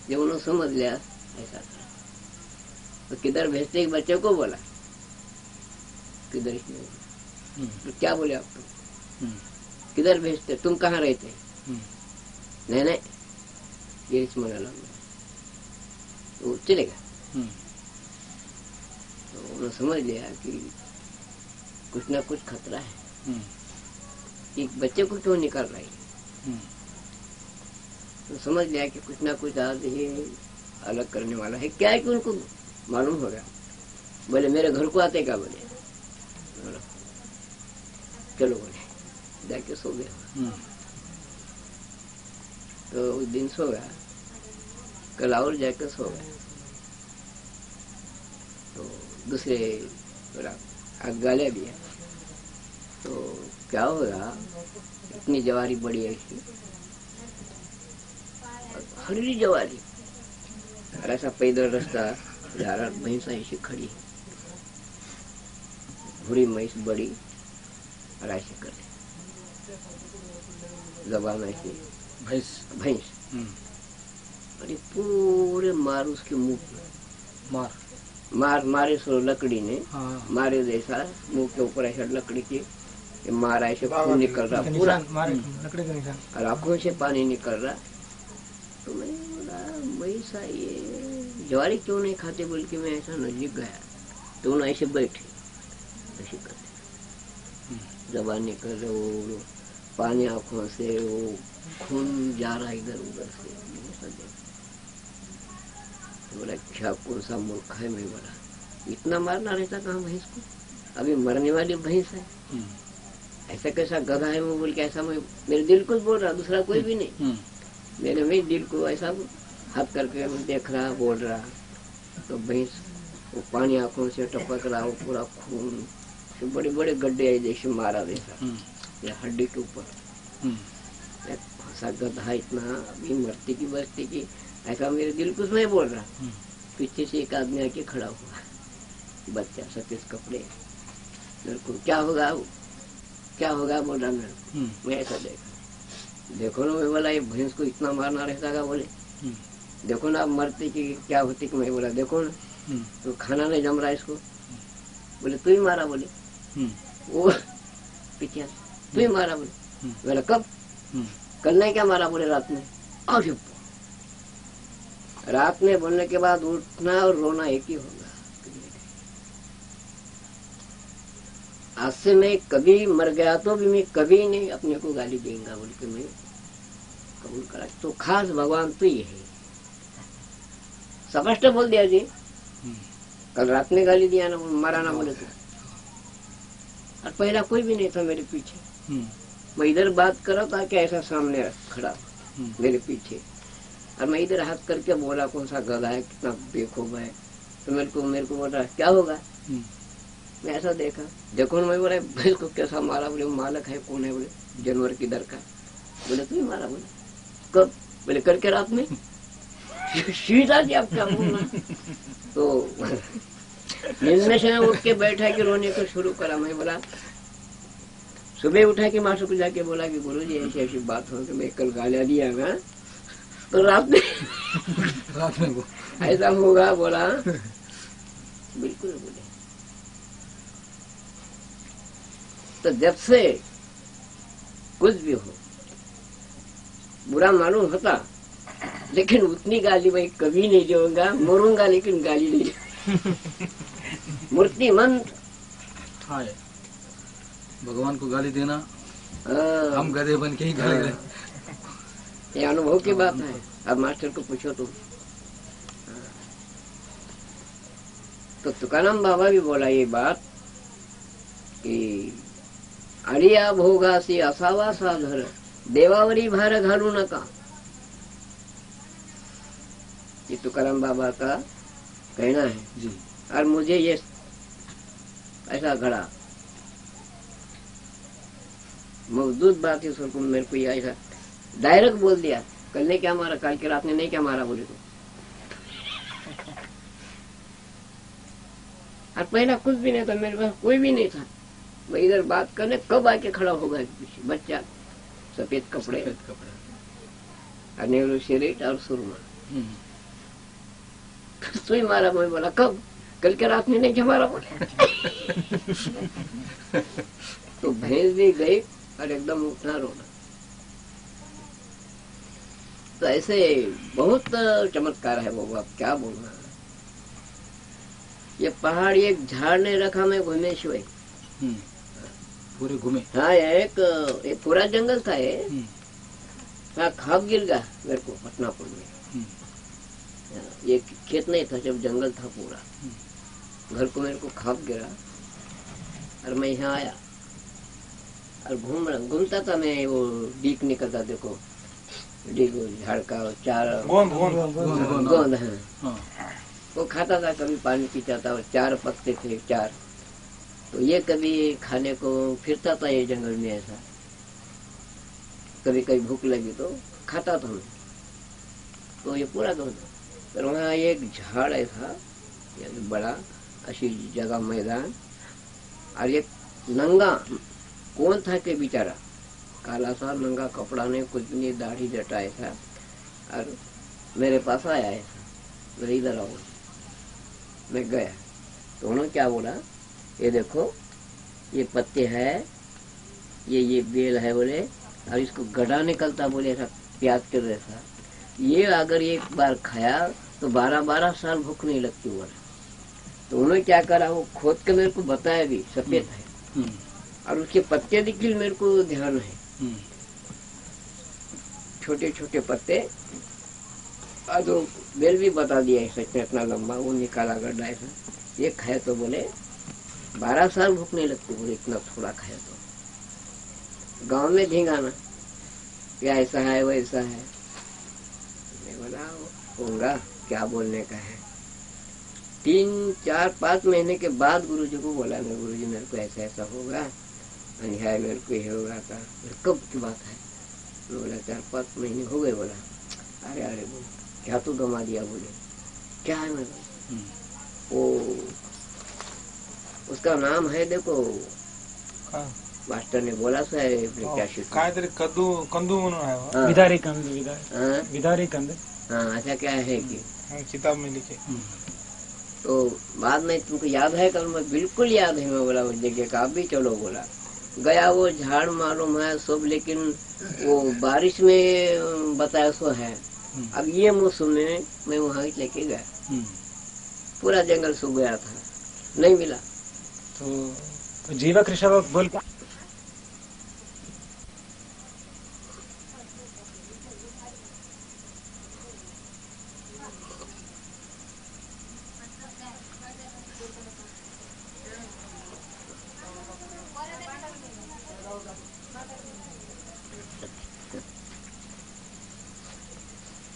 जब उन्होंने समझ लिया ऐसा था, तो किधर भेजते एक बच्चे को बोला, किधर तो क्या बोले आप, तुम किधर भेजते, तुम कहाँ रहते? नहीं नहीं, ये इसमें तो चलेगा। तो उन्होंने समझ लिया कि कुछ ना कुछ खतरा है, एक बच्चे को क्यों निकाल रही है। तो समझ लिया कि कुछ ना कुछ आज ये अलग करने वाला है। क्या है कि उनको मालूम हो गया। बोले मेरे घर को आते क्या? बोले चलो, बोले जाके सो गया। तो उस दिन सो गया, कल और जाके सो गया। तो दूसरे आग गाले दिया। तो क्या होगा, इतनी जवारी बड़ी ऐसी हरी जवारी, और ऐसा पैदल रास्ता जा रहा, भैंसा ऐसी खड़ी, भूरी भैंस बड़ी, और ऐसे करे जबान ऐसी भैंस, अरे पूरे मार उसके मुंह पे, मारे सो लकड़ी ने मारे जैसा मुंह के ऊपर ऐसा लकड़ी की मारा, ऐसे खून निकल रहा पूरा, और आंखों से पानी निकल रहा। तो मैं बोला भैंसा ये ज्वारी क्यों नहीं खाते, बोल के मैं ऐसा नजदीक गया। तो उन्होंने ऐसे बैठे, ऐसे करते जबान निकल रहे, वो पानी आंखों से, वो खून जा रहा इधर उधर से। तो बोला क्या कौन सा मूर्ख है। मैं बोला इतना मारना रहता कहाँ भैंस को, अभी मरने वाली भैंस है, ऐसा कैसा गधा है। वो बोल के ऐसा मैं मेरे दिल को बोल रहा, दूसरा कोई भी नहीं। मेरे दिल को ऐसा हाथ करके देख रहा, बोल रहा। तो भैंस वो पानी आंखों से टपक रहा, वो पूरा खून से बड़े बड़े गड्ढे है जैसे मारा जैसा, या हड्डी के ऊपर फंसा गधा इतना, अभी मरती की बचती की, ऐसा मेरे दिल को मैं बोल रहा। पीछे से एक आदमी आके खड़ा हुआ, बच्चा सफेद कपड़े, मेरे को क्या होगा, क्या होगा बोल रहा मेरे को। मैं ऐसा देखो ना, मैं बोला ये भैंस को इतना मारना रहता था। बोले देखो ना आप मरते की क्या होती। कि मैं बोला देखो ना, तो खाना नहीं जम रहा इसको। बोले तू ही मारा। बोले वो पीछे तू ही मारा। बोले बोला कब, कल नहीं क्या मारा। बोले रात में। और रात में बोलने के बाद उठना और रोना एक ही होगा। आज से मैं कभी मर गया तो भी मैं कभी नहीं अपने को गाली देंगे बोल के मैं कबूल करा। तो खास भगवान तो ये है, स्पष्ट बोल दिया जी। कल रात में गाली दिया ना, मारा ना बोले तो। और पहला कोई भी नहीं था मेरे पीछे। मैं इधर बात करा था कि ऐसा सामने खड़ा मेरे पीछे, और मैं इधर हाथ करके बोला कौन सा गधा है, कितना बेखूब है। तो मेरे को बोल रहा क्या होगा। मैं ऐसा देखा, देखो ना। मैं बोला भैंस को कैसा मारा। बोले मालक है कौन है। बोले जानवर किधर का। बोले तू ही मारा। बोले कब, बोले कल के रात में सीधा जी आप क्या बोलना। तो नींद में से उठ के बैठा कि रोने को शुरू करा। मैं बोला सुबह उठा के मास्टर को जाके बोला कि गुरुजी ऐसी ऐसी बात हो कि मैं कल गालियां दिया ना तो रात में वो ऐसा होगा। बोला बिल्कुल बोले। तो जब से कुछ भी हो बुरा मालूम होता, लेकिन उतनी गाली मैं कभी नहीं दूंगा, मरूंगा लेकिन गाली नहीं। मूर्तिमंत है भगवान को गाली देना, हाँ, हम गधे बन के ही गाली दें। ये अनुभव की बात है। अब मास्टर को पूछो तुम। तो तुकाराम बाबा भी बोला ये बात कि अड़िया भोगासी असावा साधर देवावरी भार घालू नका। ये तुकाराम बाबा का कहना है जी। और मुझे ये ऐसा घड़ा मौजूद बात है। सर को मेरे को ये ऐसा डायरेक्ट बोल दिया, कल ने क्या मारा, कल की रात ने नहीं क्या मारा बोले तो। और पहला कुछ भी नहीं था, मेरे पास कोई भी नहीं था। मैं इधर बात करने कब आके खड़ा होगा पीछे बच्चा, सफेद कपड़े और नेहरू शरीर और सुरमा। सुई मारा। मैं बोला कब, कल के रात में नहीं क्या मारा बोले। तो भैंस भी गई और एकदम उठना रोना। तो ऐसे बहुत चमत्कार है वो, अब क्या बोलना। ये पहाड़ एक झाड़ ने रखा, मैं घूमे शिवाय पूरे घूमे। हाँ एक पूरा जंगल था ये। हाँ खाप गिर गया मेरे को पटनापुर में। ये खेत नहीं था, जब जंगल था पूरा। घर को मेरे को खाप गिरा और मैं यहाँ आया और घूमता था मैं। वो डीक निकलता, देखो डीक झाड़ का चार गोंद है, वो खाता था, कभी पानी पीता था। और 4 पत्ते थे 4, तो ये कभी खाने को फिरता था ये जंगल में। ऐसा कभी कभी भूख लगी तो खाता था मैं। तो ये पूरा गोंद। पर वहाँ एक झाड़ था बड़ा, अशी जगह मैदान, और एक नंगा कौन था के बेचारा, काला सा नंगा कपड़ा नहीं, कुछ नहीं, दाढ़ी जटाए था। और मेरे पास आया ऐसा, मेरे इधर आओ। मैं गया तो उन्होंने क्या बोला, ये देखो ये पत्ते है, ये बेल है बोले, और इसको गड़ा निकलता बोले ऐसा प्याज के जैसा। ये अगर एक बार खाया तो 12-12 साल भूख नहीं लगती बोले। तो उन्होंने क्या करा, वो खोद के मेरे को बताया भी, सफेद है और उसके पत्ते दिखिल मेरे को ध्यान है, छोटे छोटे पत्ते। और जो बेल भी बता दिया है सच में इतना लंबा, वो निकाला गड्ढा ऐसा। ये खाए तो बोले 12 साल भूख नहीं लगती बोले, इतना थोड़ा खाए तो। गांव में ढींगाना क्या ऐसा है वैसा है। मैं बोला होगा क्या बोलने का है। 3, 4, 5 महीने के बाद गुरुजी को बोला मैं, गुरुजी मेरे को ऐसा ऐसा होगा, अन्याय मेरे को ये होगा था। कब की बात है? मैं बोला 4-5 महीने हो गए। बोला अरे अरे बोले क्या तू गमा दिया बोले, क्या है? मैं वो उसका नाम है देखो, मास्टर ने बोला सो है काहीतरी कंदू म्हणून आहे वो। विदारी कंद, विदारी कंद। हाँ अच्छा क्या है कि किताब में लिखे। तो बाद में तुमको याद है? कल मैं बिल्कुल याद है। मैं बोला उस जगह का, आप भी चलो। बोला गया, वो झाड़ मालूम है सब, लेकिन वो बारिश में बताया सो है। अब ये मौसम में मैं वहाँ लेके गया, पूरा जंगल सूख गया था, नहीं मिला। तो जीवक ऋषभ बोल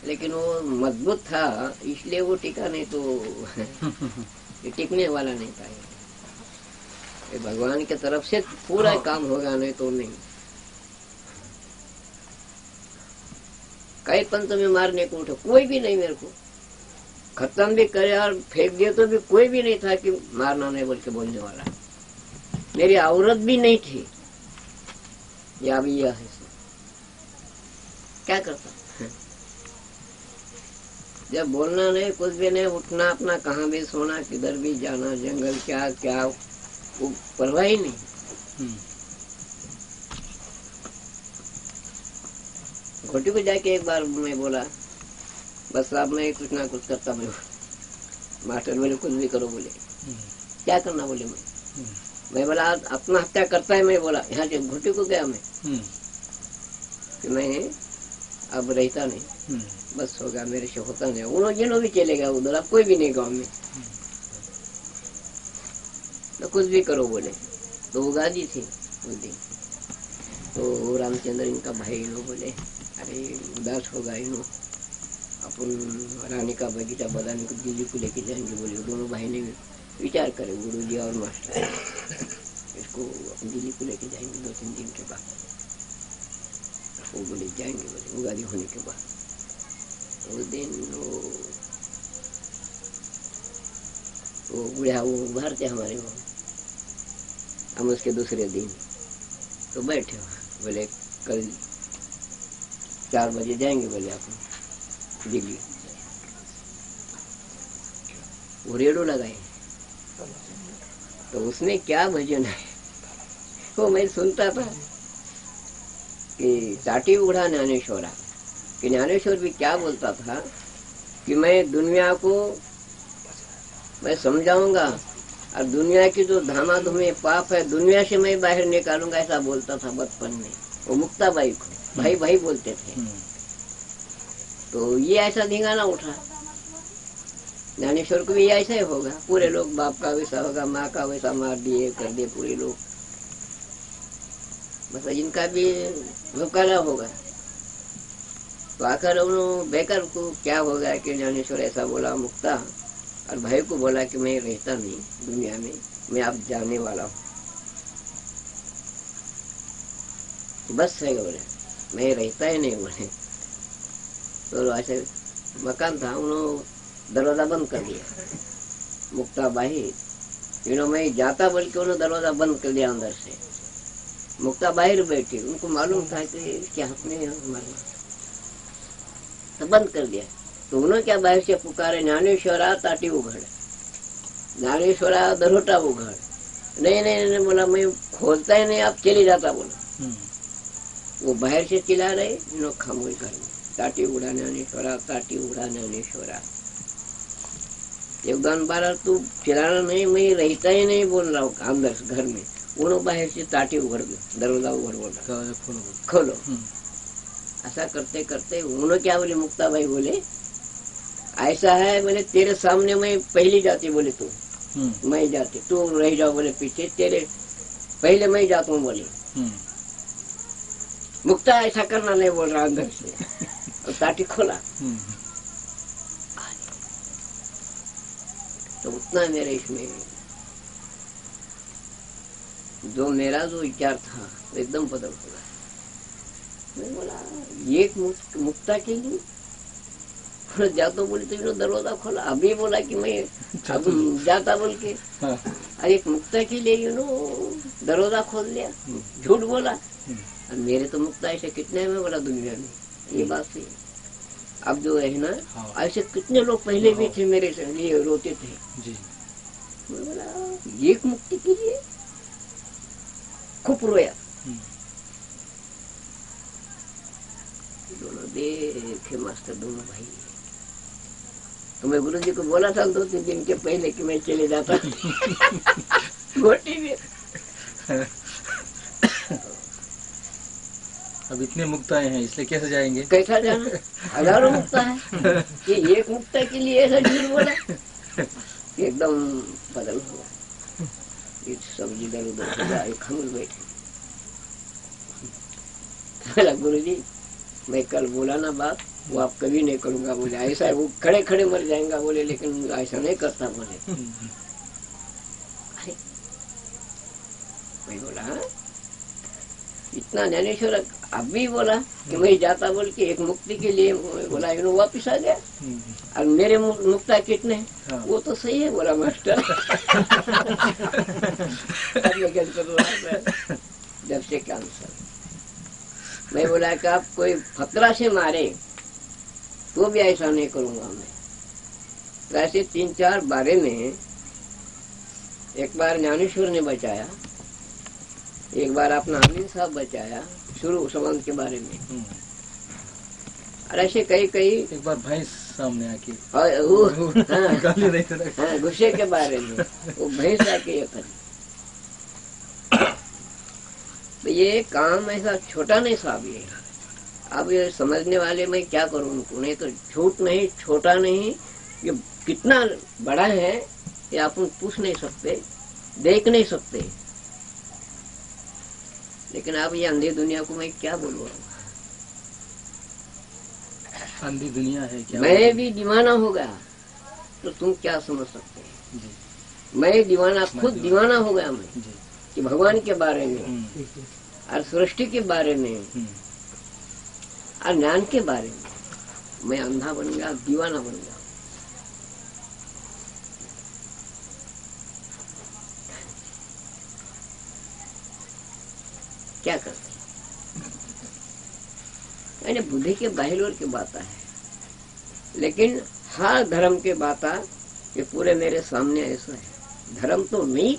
लेकिन वो मजबूत था इसलिए वो टिका, नहीं तो ये टिकने वाला नहीं था। ये भगवान की तरफ से पूरा काम होगा, नहीं तो नहीं। कई पंत में मारने को उठे, कोई भी नहीं मेरे को, खत्म भी करे और फेंक दिए तो भी कोई भी नहीं था कि मारना नहीं बोल के बोलने वाला। मेरी औरत भी नहीं थी, या भी यह है क्या करता। जब बोलना नहीं, कुछ भी नहीं, उठना अपना, कहाँ भी सोना, किधर भी जाना, जंगल क्या क्या वो परवाह ही नहीं। घोटी को जाके एक बार मैं बोला, बस साहब मैं कुछ ना कुछ करता मैं। मास्टर बोले कुछ भी करो, बोले क्या करना, बोले मैं बोला अपना हत्या करता है। मैं बोला यहाँ से घोटी को गया मैं कि मैं अब रहता नहीं, बस होगा, मेरे से होता नहीं। उन्होंने जिन्हों भी चले गया उधर, अब कोई भी नहीं गाँव में, तो कुछ भी करो बोले। तो उगादी थी उस दिन, तो रामचंद्र इनका भाई लोग बोले अरे उदास होगा इन्हों, अपन रानी का बगीचा बनाने को दिल्ली को लेके जाएंगे बोले। दोनों भाई ने विचार करे, गुरु जी और मास्टर, इसको दिल्ली को लेके जाएंगे 2-3 दिन के बाद। वो बोले जाएंगे बोले उगादी होने के बाद। उस दिन वो बुढ़ा वो बाहर थे हमारे वो, हम उसके दूसरे दिन तो बैठे बोले कल 4 बजे जाएंगे बोले आप दिल्ली। वो रेडियो लगाए, तो उसने क्या भजन है वो मैं सुनता था कि टाटी उड़ा ज्ञानेश्वरा, कि ज्ञानेश्वर भी क्या बोलता था कि मैं दुनिया को मैं समझाऊंगा और दुनिया की जो धामाधूमी पाप है दुनिया से मैं बाहर निकालूंगा, ऐसा बोलता था बचपन में। वो मुक्ताबाई को भाई भाई बोलते थे। तो ये ऐसा धिंगाना उठा, ज्ञानेश्वर को भी ऐसा ही होगा, पूरे लोग बाप का वैसा होगा, माँ का वैसा मार दिए कर दिए पूरे लोग, बस इनका भी भुकाला होगा। तो आकर उन्होंने बेकार को क्या होगा कि ज्ञानेश्वर ऐसा बोला मुक्ता, और भाई को बोला कि मैं रहता नहीं दुनिया में, मैं अब जाने वाला हूँ। बस है बोले मैं रहता ही नहीं बोले। तो ऐसे मकान था, उन्होंने दरवाजा बंद कर दिया। मुक्ता बाहर, इन्होंने मैं जाता बोल के उन्होंने दरवाजा बंद कर दिया अंदर से। मुक्ता बाहर बैठी, उनको मालूम था कि क्या हाथ में हमारे, तो बंद कर दिया। तो उन्होंने क्या बाहर से पुकारे ज्ञानेश्वरा ताटी उघड़, ज्ञानेश्वरा दरोटा उघड़। नहीं नहीं नहीं बोला मैं खोलता ही नहीं, आप चले जाता बोला। वो बाहर से चिल्ला रहे, इन्होंने खामोश कर ताटी उड़ा ज्ञानेश्वरा, ताटी उड़ा ज्ञानेश्वरा। योगदान 12 तू चिल्लाना नहीं, मैं रहता ही नहीं बोल रहा हूँ अंदर घर में। उन्होंने बाहर से ताटी उघड़ गए, दरवाजा उघड़ बोला खोलो। ऐसा करते करते उन्होंने क्या बोले, मुक्ता भाई बोले ऐसा है बोले तेरे सामने मैं पहली जाती बोले, तू मैं जाती, तू रह जाओ बोले पीछे, तेरे पहले मैं जाता हूँ बोले। मुक्ता ऐसा करना नहीं बोल रहा अंदर से, और ताटी खोला। तो उतना मेरे इसमें जो मेरा जो विचार था वो एकदम बदल गया। मैं बोला ये मुक्ता के लिए जाता बोले, तो इन्होंने दरवाजा खोला। अभी बोला कि मैं अब जाता बोल के, और एक मुक्ता के लिए इन्होंने दरवाजा खोल लिया, झूठ बोला। और मेरे तो मुक्ता ऐसे कितने में बोला दुनिया में, ये बात सही। अब जो है ना ऐसे कितने लोग पहले भी थे मेरे से, ये रोते थे जी। मैं बोला एक मुक्ति के लिए खूब रोया। दोनों देखे मास्टर दोनों भाई। तो मैं गुरु जी को बोला था 2-3 दिन के पहले कि मैं चले जाता गोटी में। अब इतने मुक्ताएं हैं इसलिए कैसे जाएंगे, कैसा जाना, हजारों मुक्ता है, ये एक मुक्ता के लिए ऐसा झूठ बोला, एकदम बदल हुआ। ये सब्जी दर उधर खमल बैठे। बोला गुरु जी मैं कल बोला ना बात, वो आप कभी नहीं करूंगा बोले। ऐसा वो खड़े खड़े मर जाएगा बोले, लेकिन ऐसा नहीं करता बोले। मैं बोला इतना ज्ञानेश्वर अभी बोला कि मैं जाता बोल के एक मुक्ति के लिए बोला, इन्होंने वापिस आ गया। और मेरे मुक्ता कितने, वो तो सही है बोला मास्टर। जब से कैंसर, मैं बोला कि आप कोई खतरा से मारे तो भी ऐसा नहीं करूंगा मैं। तो ऐसे 3-4 बारे में, एक बार ज्ञानेश्वर ने बचाया, एक बार अपना अमीन साहब बचाया शुरू संबंध के बारे में, और ऐसे कई एक बार भैंस सामने आके हाँ, गुस्से के बारे में वो भैंस आके ये करी। तो ये काम ऐसा छोटा नहीं साहब, ये अब ये समझने वाले मैं क्या करूं उनको, नहीं तो झूठ नहीं, छोटा नहीं, ये कितना बड़ा है ये अपन पूछ नहीं सकते, देख नहीं सकते। लेकिन अब ये अंधी दुनिया को मैं क्या बोलूं, अंधी दुनिया है क्या? मैं भी दीवाना हो गया तो तुम क्या समझ सकते हैं? मैं दीवाना, खुद दीवाना हो गया मैं कि भगवान के बारे में और सृष्टि के बारे में और ज्ञान के बारे में मैं अंधा बन गया, दीवाना बन गया। क्या करते, यानी बुद्धि के बाहिर की बात है, लेकिन हर धर्म के बात ये पूरे मेरे सामने ऐसा है। धर्म तो नहीं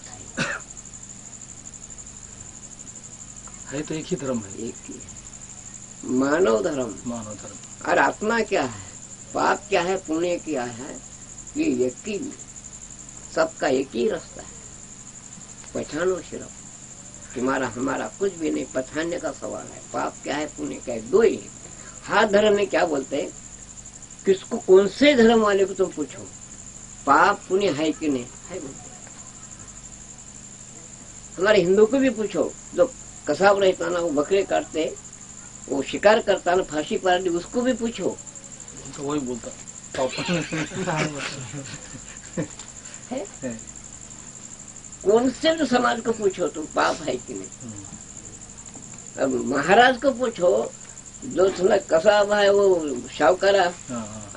है तो एक ही धर्म है, एक ही है, मानव धर्म। मानव धर्म। और आत्मा क्या है, पाप क्या है, पुण्य क्या है, ये एक ही, सबका एक ही रास्ता है। पहचानो सिर्फ, तुम्हारा हमारा कुछ भी नहीं, पहचानने का सवाल है। पाप क्या है, पुण्य क्या है, दो ही। हर धर्म में क्या बोलते हैं, किसको, कौन से धर्म वाले को तुम पूछो, पाप पुण्य है कि नहीं है बोलते। हमारे हिंदू को भी पूछो, जो कसाब रहता ना, वो बकरे काटते, वो शिकार करता ना, फांसी पार दी, उसको भी पूछो तो वही बोलता है। कौन से भी समाज को पूछो तुम, पाप है कि नहीं। अब महाराज को पूछो, जो कसाब है, वो शाहकारा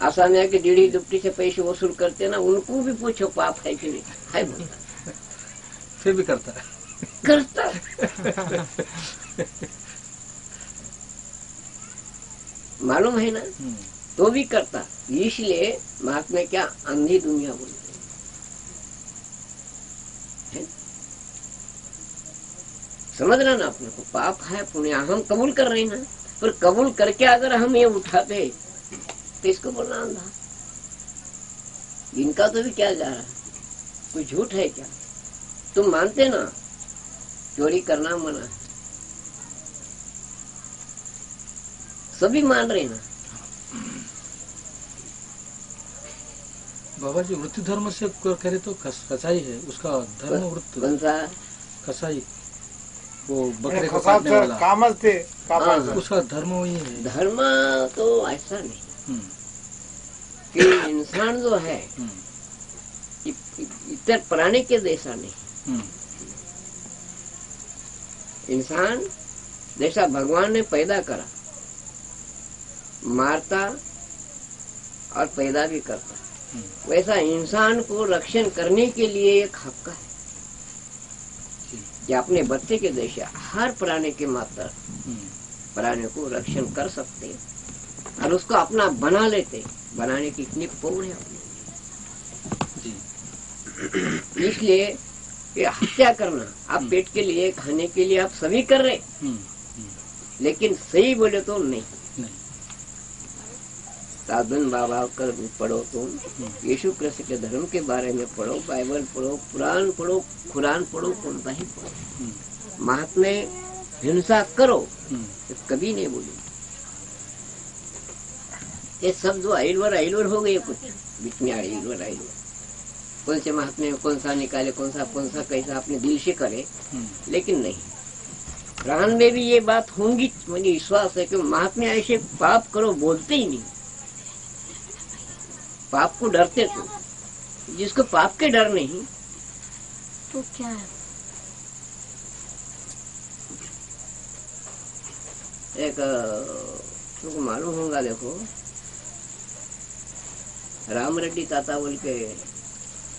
आसाम के डीढ़ी दुपटी से पैसे वसूल करते ना, उनको भी पूछो पाप है कि नहीं है बोलता, फिर भी करता है, करता मालूम है ना, तो भी करता। इसलिए महात्मा क्या अंधी दुनिया बोलते हैं। समझ रहे ना, अपने को पाप है पुण्य हम कबूल कर रहे हैं ना, पर कबूल करके अगर हम ये उठाते तो इसको बोलना अंधा। इनका तो भी क्या जा रहा है, कोई झूठ है क्या? तुम मानते ना चोरी करना मना है, सभी मान रहे ना। बाबा जी वृत्ति धर्म से करे तो कसाई है, उसका धर्म वृत्ति कौन सा कसाई, वो बकरे को खसाब काटने से वाला, कामल थे, हाँ, उसका धर्म वही है। धर्म तो ऐसा नहीं कि इंसान जो है इतर प्राणी के जैसा नहीं। इंसान जैसा भगवान ने पैदा करा, मारता और पैदा भी करता, वैसा इंसान को रक्षण करने के लिए एक हक है कि अपने बच्चे के जैसे हर प्राणी के मात्र प्राणी को रक्षण कर सकते और उसको अपना बना लेते। बनाने की इतनी पौड़ है अपने। इसलिए ये हत्या करना आप पेट के लिए, खाने के लिए आप सभी कर रहे, लेकिन सही बोले तो नहीं। साधन बाबा कर पढ़ो, तुम यीशु कृष्ण के धर्म के बारे में पढ़ो, बाइबल पढ़ो, पुराण पढ़ो, कुरान पढ़ो, कौन सा ही पढ़ो। महात्मा हिंसा करो तो कभी नहीं बोली। ये सब जो आइलवर हो गए, कुछ बीच में आइलवर कौन से महात्मा कौन सा निकाले, कौन सा कैसा अपने दिल से करे, लेकिन नहीं। प्राण में भी ये बात होंगी, मुझे विश्वास है कि महात्मा ऐसे पाप करो बोलते ही नहीं, पाप को डरते। तो जिसको पाप के डर नहीं तो क्या है। एक तुमको मालूम होगा, देखो राम रेड्डी ताता बोल के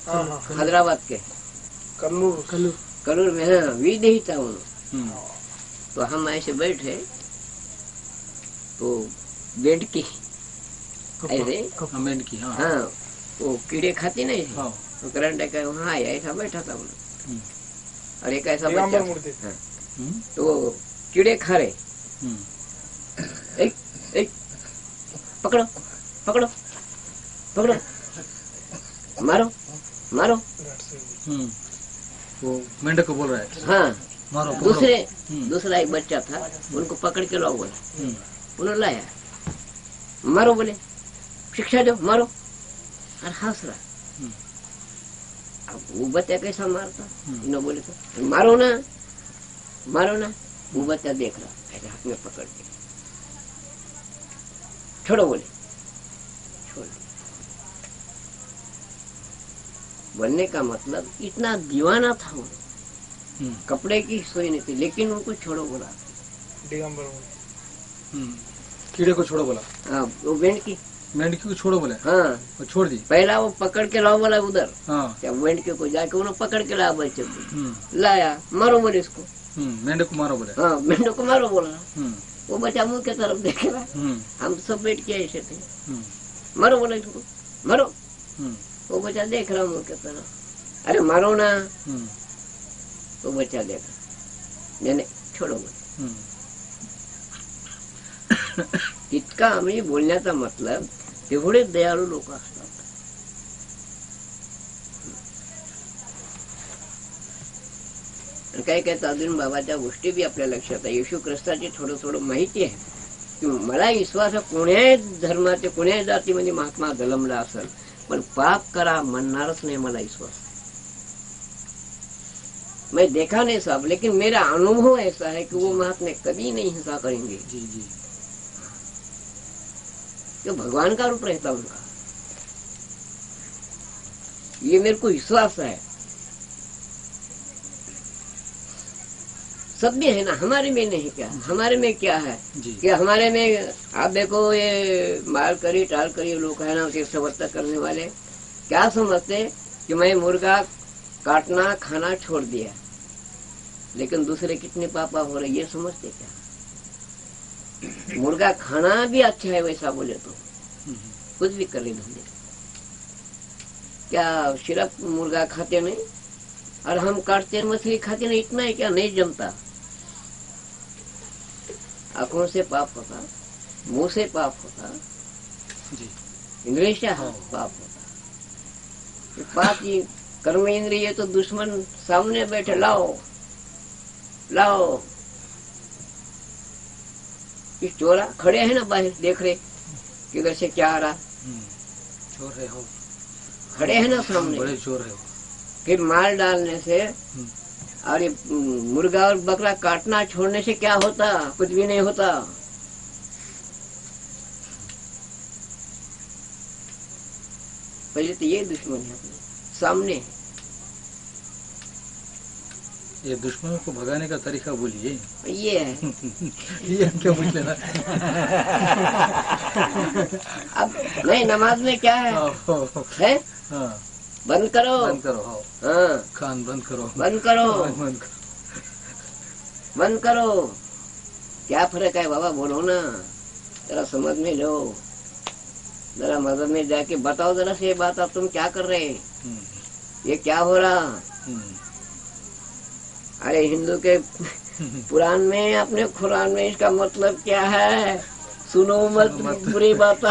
हैदराबाद के करूर में, हाँ विदेही था उन्होंने। तो हम ऐसे बैठे तो बेड की ऐसे कमेंट की। हाँ हाँ वो कीड़े खाती नहीं थी, हाँ तो करंट का वहाँ आया, ऐसा बैठा था उन्होंने, और एक ऐसा दिगंबर बच्चा मूर्ति। था, तो वो कीड़े खा रहे, एक एक पकड़ो पकड़ो पकड़ो, मारो मारो। वो मेंढक को बोल रहा है हाँ मारो पकड़ो। दूसरा एक बच्चा था, उनको पकड़ के लाओ बोले, उन्होंने लाया, मारो बोले, शिक्षा दो, मारो, और हंस रहा। अब वो बच्चा कैसा मारता, न बोले तो मारो ना मारो ना, वो बच्चा देख रहा ऐसे हाथ में पकड़ के, छोड़ो बोले, छोड़। बनने का मतलब इतना दीवाना था वो, कपड़े की सोई नहीं थी, लेकिन उनको छोड़ो बोला। दिगंबर मूर्ति। कीड़े को छोड़ो बोला। हाँ वो मेंढकी को छोड़ो बोले। हाँ वो छोड़ दी। पहला वो पकड़ के लाओ बोला उधर, हाँ क्या मेंढके को जाके उन्होंने पकड़ के लाया बच्चे को, लाया, मारो बोले इसको। मेंढक को मारो बोले। हाँ मेंढक को मारो बोला। वो बच्चा मुंह के तरफ देख रहा, हम सब बैठ के ऐसे थे, मारो बोला इसको, मारो। वो बच्चा देख रहा मुंह के तरफ, अरे मारो ना। वो बच्चा देख रहा, मैंने छोड़ो बोले। इतका आम्ही बोलण्याचा मतलब तेवढे दयाळू लोक असतात। काही काही अजून बाबाच्या गोष्टी बी आपल्या लक्षात आहे। येशू ख्रिस्ताची थोडं थोडं माहिती आहे की मला विश्वास कोण्याही धर्माचे कोण्याही जातीमध्ये महात्मा जन्मला असेल, पण पाप करा म्हणणारच नाही मला विश्वास। मैं देखा नहीं साहब, लेकिन मेरा अनुभव ऐसा है कि वो महात्मा कभी नहीं हिंसा करेंगे। जी जी, जो भगवान का रूप रहता उनका, ये मेरे को विश्वास है। सब में है ना, हमारे में नहीं। क्या हमारे में क्या है कि हमारे में आप देखो ये मार करी टाल करी लोग है ना, उसे समझता करने वाले क्या समझते कि मैं मुर्गा काटना खाना छोड़ दिया, लेकिन दूसरे कितने पापा हो रहे ये समझते क्या? मुर्गा खाना भी अच्छा है वैसा बोले तो, कुछ भी कर ले धंधे, क्या सिर्फ मुर्गा खाते नहीं और हम काटते मछली खाते नहीं, इतना है क्या? नहीं जमता। आंखों से पाप होता, मुंह से पाप होता, इंद्रिय से पाप होता। पाप ये कर्म इंद्रिय तो दुश्मन सामने बैठे, लाओ लाओ। इस चोरा खड़े हैं ना बाहर, देख रहे किधर से क्या आ रहा, चोर है हो, खड़े हैं ना सामने, बड़े चोर है। फिर मार डालने से और ये मुर्गा और बकरा काटना छोड़ने से क्या होता? कुछ भी नहीं होता। पहले तो ये दुश्मन है अपने सामने। ये दुश्मनों को भगाने का तरीका बोलिए। ये है ये क्या पूछ लेना। अब नहीं, नमाज में क्या है? है? हाँ, बंद करो, बंद करो। हाँ कान बंद करो, बंद करो, बंद करो, बंद करो। क्या फर्क है बाबा, बोलो ना, जरा समझ में लो, जरा मदद में जाके बताओ जरा से ये बात, आप तुम क्या कर रहे हैं, ये क्या हो रहा? अरे हिंदू के पुराण में, अपने कुरान में इसका मतलब क्या है? सुनो मत बुरी बात।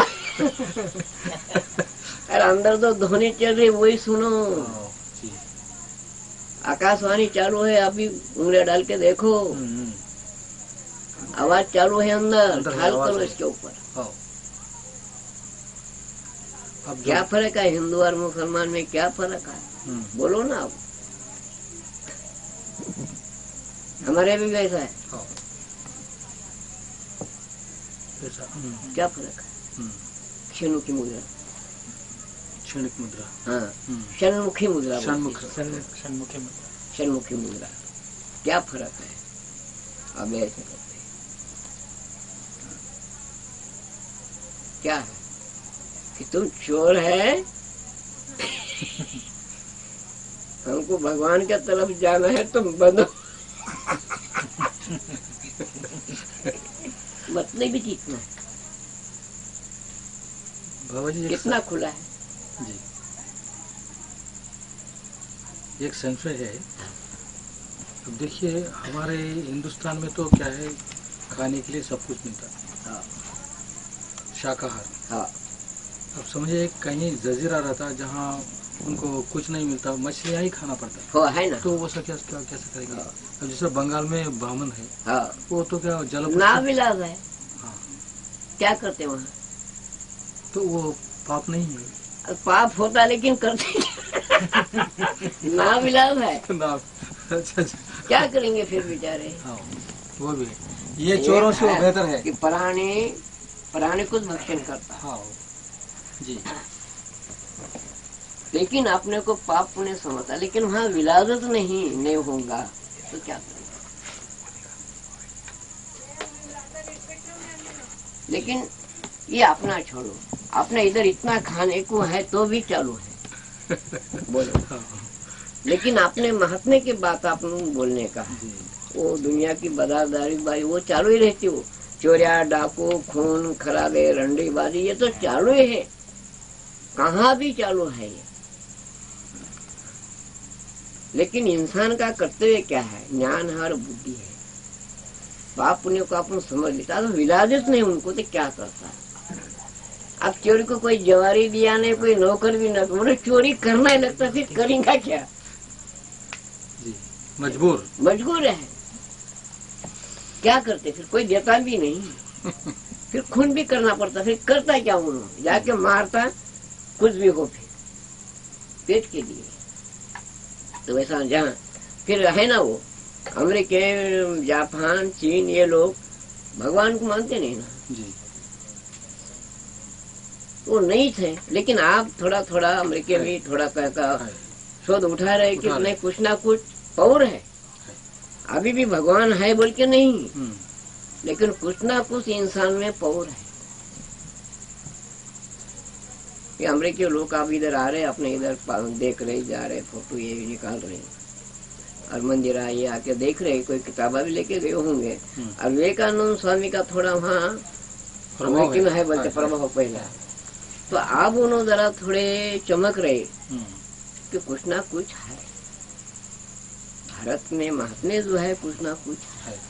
अरे अंदर तो ध्वनि चल रही, वही सुनो। आकाशवाणी चालू है, अभी उंगलियां डाल के देखो, आवाज चालू है अंदर, ख्याल करो इसके ऊपर। अब क्या फर्क है हिंदू और मुसलमान में? क्या फर्क है बोलो ना आप। हमारे भी वैसा है, क्या फर्क है? क्षणमुखी मुद्रा, क्षणिक मुद्रा, हाँ षण्मुखी मुद्रा, षण्मुखी मुद्रा, क्या फर्क है? अब ऐसे करते क्या है कि तुम चोर है, हमको भगवान के तरफ जाना है, तुम बनो। मतलब भी कितना है, बाबा जी कितना खुला है। जी, एक संशय है। अब देखिए हमारे हिंदुस्तान में तो क्या है, खाने के लिए सब कुछ मिलता है, हाँ शाकाहार। हाँ अब समझिए कहीं जजीरा रहता है जहाँ उनको कुछ नहीं मिलता, मछलियाँ ही खाना पड़ता है, हो है ना। तो वो सब कैसे करेंगे? अब जैसे बंगाल में ब्राह्मण है, हाँ वो तो क्या जल ना विलास है, हाँ, क्या करते वहाँ? तो वो पाप नहीं है पाप होता लेकिन करते ना विलास है, ना। अच्छा अच्छा, क्या करेंगे फिर बेचारे? हाँ वो भी है। ये चोरों से वो बेहतर है कि प्राणी कुछ भक्षण करता, हाँ जी। लेकिन अपने को पाप पुण्य समझता, लेकिन वहाँ विलासत नहीं होगा तो क्या करेंगे? लेकिन ये अपना छोड़ो, अपने इधर इतना खाने को है तो भी चालू है बोलो। लेकिन अपने महात्मे की बात आप बोलने का है, वो दुनिया की बदादारी बारी वो चालू ही रहती, वो चोरिया डाकू खून खराबे रंडीबाजी ये तो चालू ही है, कहाँ भी चालू है ये। लेकिन इंसान का कर्तव्य क्या है? ज्ञान है और बुद्धि है, पाप पुण्य को अपन समझ लेता तो विलासित नहीं उनको तो क्या करता है? अब चोरी को कोई जवारी दिया नहीं, कोई नौकर भी न, बोले चोरी करना ही लगता, फिर करेंगे क्या? जी, मजबूर है, क्या करते? फिर कोई देता भी नहीं, फिर खून भी करना पड़ता, फिर करता क्या उन्होंने? जाके मारता कुछ भी हो, फिर पेट के लिए। तो वैसा जहाँ फिर है ना, वो अमेरिका जापान चीन ये लोग भगवान को मानते नहीं ना जी, वो नहीं थे, लेकिन आप थोड़ा थोड़ा अमेरिका में थोड़ा पैसा शोध उठा रहे कि नहीं कुछ ना कुछ पौर है, अभी भी भगवान है बोल के नहीं, लेकिन कुछ ना कुछ इंसान में पौर है। ये अमेरिकी लोग आप इधर आ रहे, अपने इधर देख रहे, जा रहे, फोटो ये भी निकाल रहे, और मंदिर आइए आके देख रहे, कोई किताबा भी लेके गए होंगे। और विवेकानंद स्वामी का थोड़ा वहाँ अमेरिकी में है बोलते प्रभाव पहला, तो आप उन्होंने जरा थोड़े चमक रहे कि कुछ ना कुछ है भारत में, महात्मे जो है कुछ ना कुछ है।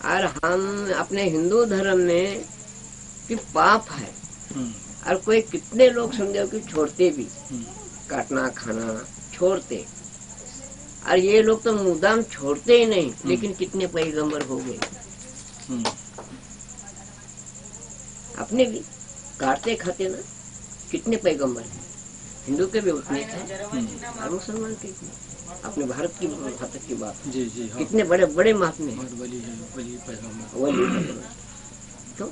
और हम अपने हिंदू धर्म में कि पाप है, और कोई कितने लोग समझो कि छोड़ते भी, काटना खाना छोड़ते, और ये लोग तो मुद्दाम छोड़ते ही नहीं, लेकिन कितने पैगंबर हो गए। अपने भी काटते खाते ना, कितने पैगंबर हैं, हिंदू के भी उतने थे और मुसलमान के भी। अपने भारत की बात जी जी, हाँ। कितने बड़े बड़े महात्मे हैं, तो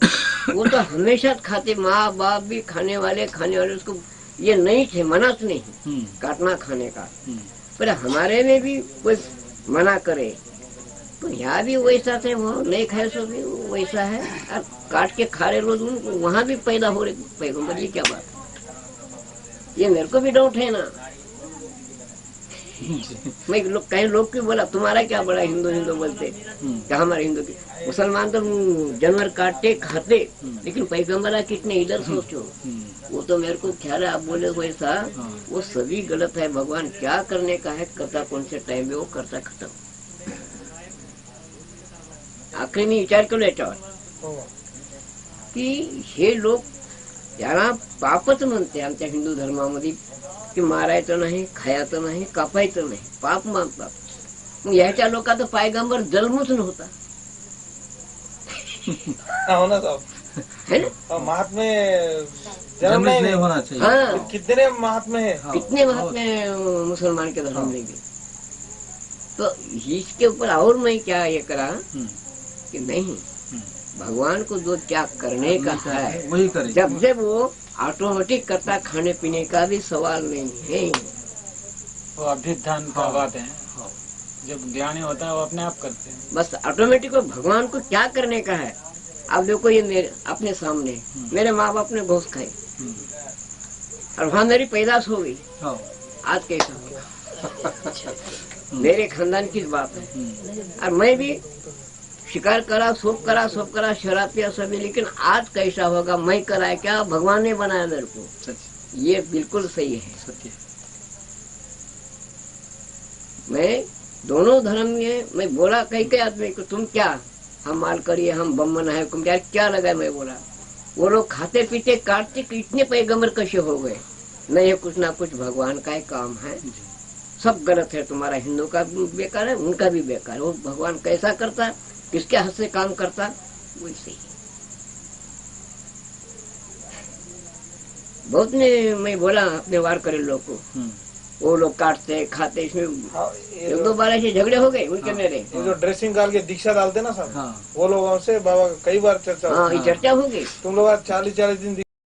वो तो हमेशा खाते, माँ बाप भी खाने वाले उसको ये नहीं थे, मना तो नहीं काटना खाने का, पर हमारे में भी कोई मना करे तो यहाँ भी वैसा थे, वो नहीं खाए सो भी वैसा है, और काट के खा रहे लोग उनको वहाँ भी पैदा हो रहे पैगंबर। ये क्या बात है? ये मेरे को भी डाउट है ना। मैं लोग कहीं लोग क्यों बोला तुम्हारा क्या बड़ा हिंदू बोलते, क्या हमारे हिंदू के मुसलमान तो जानवर काटते खाते, लेकिन पैगंबर कितने इधर सोचो। वो तो मेरे को ख्याल है, आप बोले वैसा वो सभी गलत है। भगवान क्या करने का है करता, कौन से टाइम में वो करता खत्म। आखिरी में विचार करो याच्यावर की हे लोक याला पापच म्हणते आमच्या हिंदू धर्मामध्ये, की मारायचं नाही, खायचं नाही, कापायचं नाही, पाप मानतात। मग ह्याच्या लोकांचा पायगंबर जन्मच नव्हता होना तो है ना। महात्मे जन्म नहीं होना चाहिए। हाँ, कितने महात्मे हैं, कितने महात्मे मुसलमान के धर्म में गए। तो इसके ऊपर और मैं क्या ये करा कि नहीं, भगवान को जो क्या करने का है वही करे। जब वो ऑटोमेटिक करता, खाने पीने का भी सवाल नहीं है। वो अभ्युत्थान का बात है। जब ज्ञानी होता है वो अपने आप करते हैं। बस ऑटोमेटिक भगवान को क्या करने का है। आप देखो ये मेरे अपने सामने मेरे माँ बाप ने घोष खाई और वहाँ मेरी पैदाश हो गई। आज कैसा होगा। मेरे खानदान की बात है। और मैं भी शिकार करा, सब करा, शराब पिया सभी, लेकिन आज कैसा होगा, मैं कराया क्या, भगवान ने बनाया मेरे को। ये बिल्कुल सही है। सत्य। मैं दोनों धर्म में मैं बोला कई आदमी को, तुम क्या, हम माल करिए, हम बम्मन है, तुम क्या लगा। मैं बोला वो लोग खाते पीते काटते इतने पैगंबर कैसे हो गए। नहीं, कुछ ना कुछ भगवान का ही काम है। सब गलत है। तुम्हारा हिंदू का भी बेकार है, उनका भी बेकार है। वो भगवान कैसा करता है, किसके हाथ से काम करता, वैसे ही। बहुत ने मैं बोला अपने वार करे लोग को, वो लोग काटते खाते, इसमें एक दो बार ऐसे झगड़े हो गए उनके मेरे। ये जो ड्रेसिंग डाल के दीक्षा डालते ना सब, वो लोगों से बाबा कई बार चर्चा हाँ, ये चर्चा होगी। तुम लोग आज 40-40 दिन